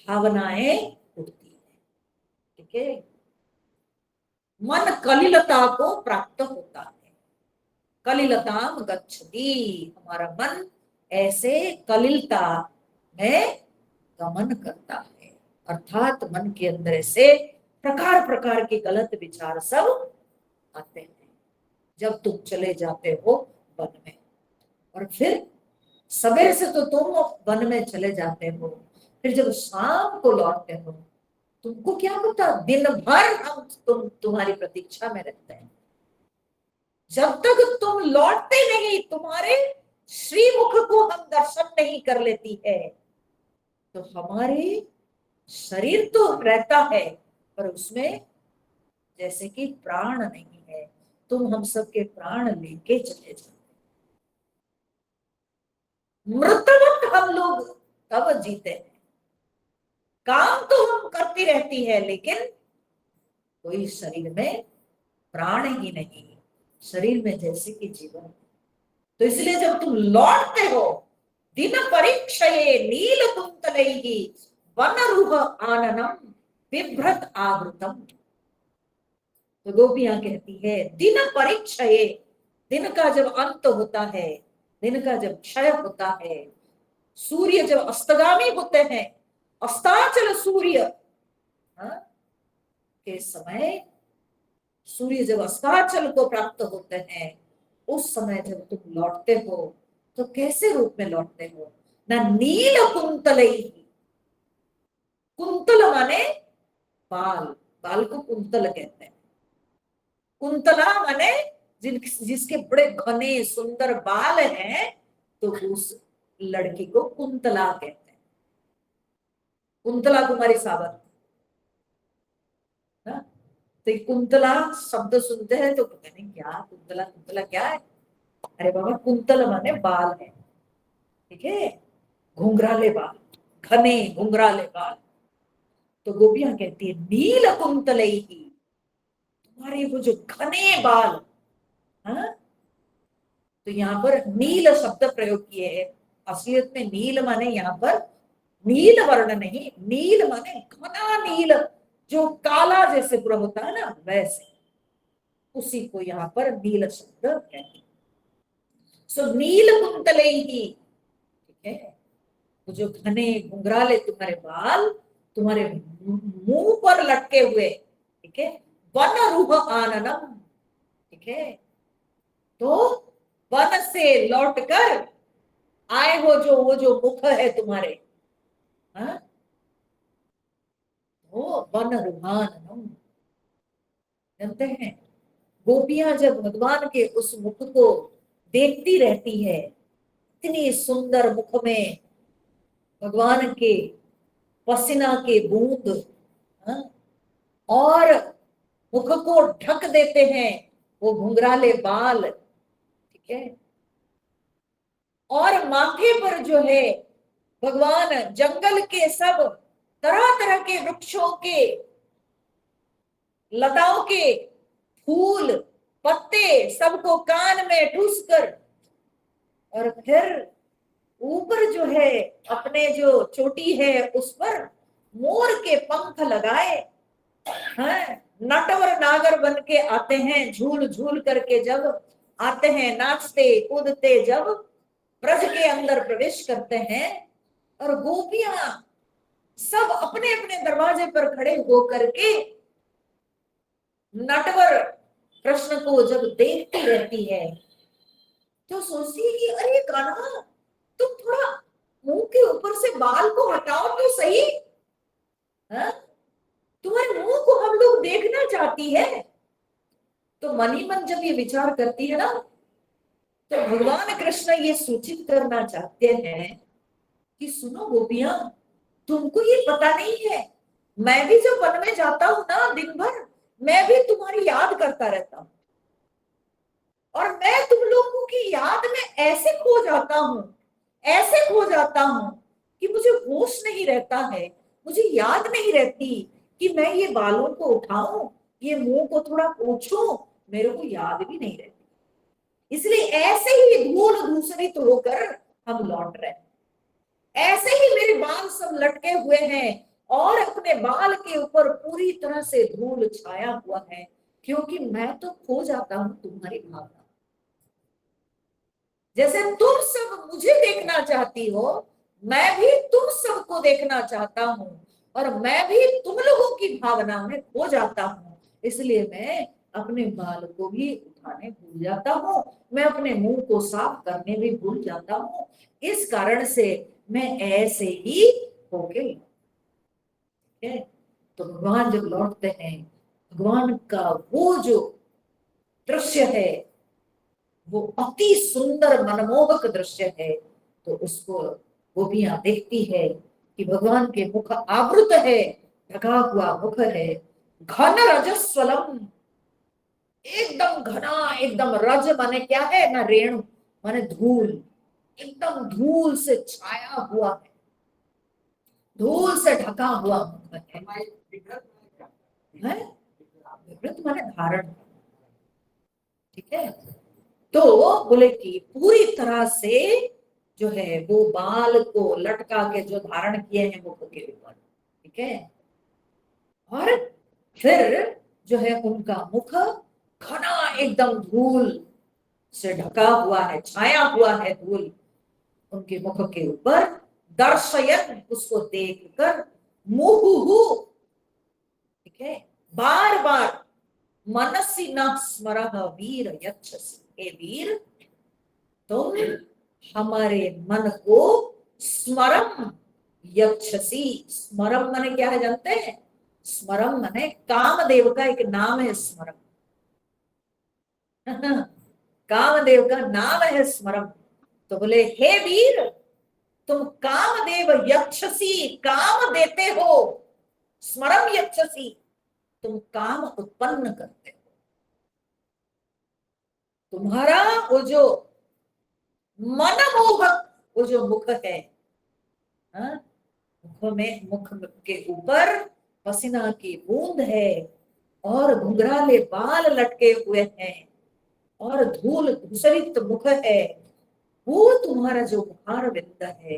भावनाएं उठती है। ठीक है, मन कलिलता को प्राप्त होता है। कलिलताम गच्छति, हमारा मन ऐसे कलिलता में गमन करता है, अर्थात मन के अंदर से प्रकार प्रकार के गलत विचार सब आते हैं जब तुम चले जाते हो वन में। और फिर सवेरे से तो तुम वन में चले जाते हो, फिर जब शाम को लौटते हो तुमको क्या पता दिन भर हम तुम्हारी प्रतीक्षा में रहते हैं। जब तक तुम लौटते नहीं, तुम्हारे श्रीमुख को हम दर्शन नहीं कर लेती है, तो हमारे शरीर तो रहता है पर उसमें जैसे कि प्राण नहीं है। तुम हम सबके प्राण लेके चले जाते, मृतवत हम लोग तब जीते हैं। काम तो हम करती रहती है लेकिन कोई शरीर में प्राण ही नहीं, शरीर में जैसे कि जीवन। तो इसलिए जब तुम लौटते हो, दिन परीक्षये नील कुंतलैहि वनरुह आननम बिभ्रत आवृतम। तो गोपियां कहती है दिन परीक्षये, दिन का जब अंत होता है, दिन का जब क्षय होता है, सूर्य जब अस्तगामी होते हैं, अस्ताचल सूर्य के समय, सूर्य जब अस्ताचल को प्राप्त होते हैं, उस समय जब तुम लौटते हो तो कैसे रूप में लौटते हो? ना नील कुंतलैहि, कुंतल माने बाल, बाल को कुंतल कहते हैं। कुंतला माने जिसके बड़े घने सुंदर बाल हैं, तो उस लड़की को कुंतला कहते हैं। कुंतला कुमारी सावंत ना, तो कुंतला शब्द सुनते हैं तो पता नहीं क्या कुंतला, कुंतला क्या है? अरे बाबा कुंतल माने बाल है, ठीक है, घुंघराले बाल, घने घुंघराले बाल। तो गोपियां कहती है नील कुंतलैहि, तुम्हारे वो जो घने बाल। हाँ, तो यहाँ पर नील शब्द प्रयोग किए हैं। असलियत में नील माने यहाँ पर नील वर्ण नहीं, नील माने घना नील, जो काला जैसे पूरा होता है ना वैसे, उसी को यहाँ पर नील शब्द कहते हैं। सो नील कुंतलैहि, ठीक है, तो जो घने घुंघराले तुम्हारे बाल तुम्हारे मुंह पर लटके हुए, ठीक है, वन रुह आननम, ठीक है, तो वन से लौटकर आए हो जो वो जो मुख है तुम्हारे, हाँ, वो वन रुहाननम। जानते हैं गोपियां जब भगवान के उस मुख को देखती रहती है, इतनी सुंदर मुख में भगवान के पसीना के बूंद, हाँ, और मुख को ढक देते हैं वो घुंघराले बाल, ठीक है, और माथे पर जो है भगवान जंगल के सब तरह तरह के वृक्षों के, लताओं के फूल पत्ते सबको कान में ठूस कर, और फिर ऊपर जो है अपने जो चोटी है उस पर मोर के पंख लगाए, हैं, नटवर नागर बन के आते हैं, झूल झूल करके जब आते हैं, नाचते कूदते जब ब्रज के अंदर प्रवेश करते हैं, और गोपियां सब अपने अपने दरवाजे पर खड़े होकर के नटवर कृष्ण को जब देखती रहती है तो सोचती है कि अरे कान्हा, तुम थोड़ा मुंह के ऊपर से बाल को हटाओ तो सही, हाँ? तुम्हारे मुंह को हम लोग देखना चाहती है। तो मन ही मन जब ये विचार करती है ना, तो भगवान कृष्ण ये सूचित करना चाहते हैं कि सुनो गोपियां, तुमको ये पता नहीं है, मैं भी जब वन में जाता हूं ना दिन भर, मैं भी तुम्हारी याद करता रहता हूं, और मैं तुम लोगों की याद में ऐसे खो जाता हूं, ऐसे खो जाता हूं कि मुझे होश नहीं रहता है, मुझे याद नहीं रहती कि मैं ये बालों को उठाऊं, ये मुंह को थोड़ा पोंछूं, मेरे को याद भी नहीं रहती। इसलिए ऐसे ही धूल दूसरी तो होकर हम लौट रहे हैं। ऐसे ही मेरे बाल सब लटके हुए हैं और अपने बाल के ऊपर पूरी तरह से धूल छाया हुआ है, क्योंकि मैं तो खो जाता हूं तुम्हारी भावना। जैसे तुम सब मुझे देखना चाहती हो, मैं भी तुम सबको देखना चाहता हूं, और मैं भी तुम लोगों की भावना में खो जाता हूं। इसलिए मैं अपने बाल को भी उठाने भूल जाता हूं, मैं अपने मुंह को साफ करने भी भूल जाता हूं। इस कारण से मैं ऐसे ही होके है। तो भगवान जब लौटते हैं, भगवान का वो जो दृश्य है वो अति सुंदर मनमोहक दृश्य है। तो उसको गोपियां देखती है कि भगवान के मुख आवृत है, ढका हुआ मुख है, घन रजस्वलम, एकदम घना, एकदम रज माने क्या है ना, रेणु माने धूल, एकदम धूल से छाया हुआ है, धूल से ढका हुआ मुख है। विकृत माने धारण, ठीक है। तो बोले कि पूरी तरह से जो है वो बाल को लटका के जो धारण किए हैं मुख के ऊपर, ठीक है। और फिर जो है उनका मुख घना एकदम धूल से ढका हुआ है, छाया हुआ है धूल उनके मुख के ऊपर। दर्शयन, उसको देखकर, मुहुहु, ठीक है, बार बार, मनसी न स्मरः वीर यच्छसि, हे वीर तुम हमारे मन को स्मरम यच्छसि। स्मरम माने क्या है जानते हैं? स्मरम माने कामदेव का एक नाम है स्मरम। कामदेव का नाम है स्मरम। तो बोले हे वीर तुम कामदेव यक्षसी, काम देते हो, स्मरम यक्षसी, तुम काम उत्पन्न करते हो। तुम्हारा वो जो मनमोहक वो जो मुख है, मुख में, मुख के ऊपर पसीना की बूंद है और घुंघराले बाल लटके हुए हैं और धूल धूसरित मुख है, वो तुम्हारा जो मुखार विंद है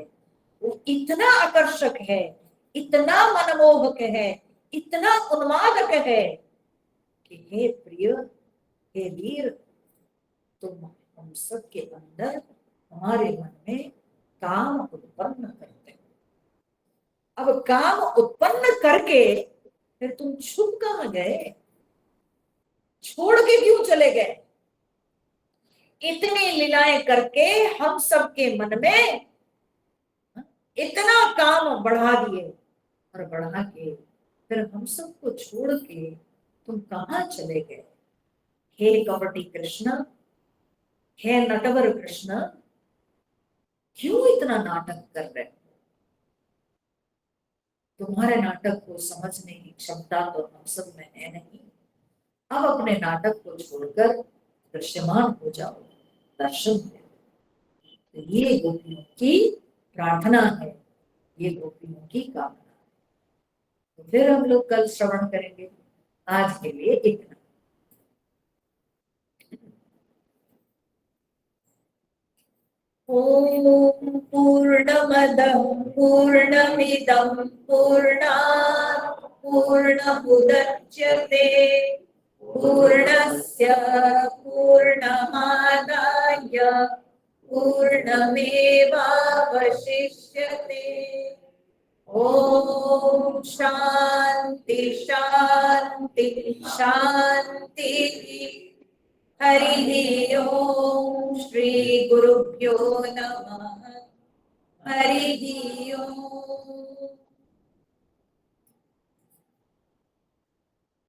वो इतना आकर्षक है, इतना मनमोहक है, इतना उन्मादक है कि हे प्रिय, हे वीर, तुम हम सब के अंदर, हमारे मन में काम उत्पन्न करते हो। अब काम उत्पन्न करके फिर तुम छुप कहां गए? छोड़ के क्यों चले गए? इतनी लीलाएं करके हम सबके मन में इतना काम बढ़ा दिए, और बढ़ा के फिर हम सबको छोड़ के तुम कहां चले गए? हे कपटी कृष्ण, हे नटवर कृष्ण, क्यों इतना नाटक कर रहे हो? तुम्हारे नाटक को समझने की क्षमता तो हम सब में है नहीं। अब अपने नाटक को छोड़कर दृश्यमान हो जाओ, दर्शन दे। तो ये गोपियों की प्रार्थना है, ये गोपियों की कामना। तो फिर हम लोग कल श्रवण करेंगे। आज के लिए इतना। ओम पूर्णमदः पूर्णमिदं पूर्णात् पूर्णमुदच्यते पूर्णस्य पूर्णमादाय पूर्णमेवावशिष्यते। ओम शांति शांति शांति। हरि ओम श्री गुरुभ्यो नमः। हरि ओम।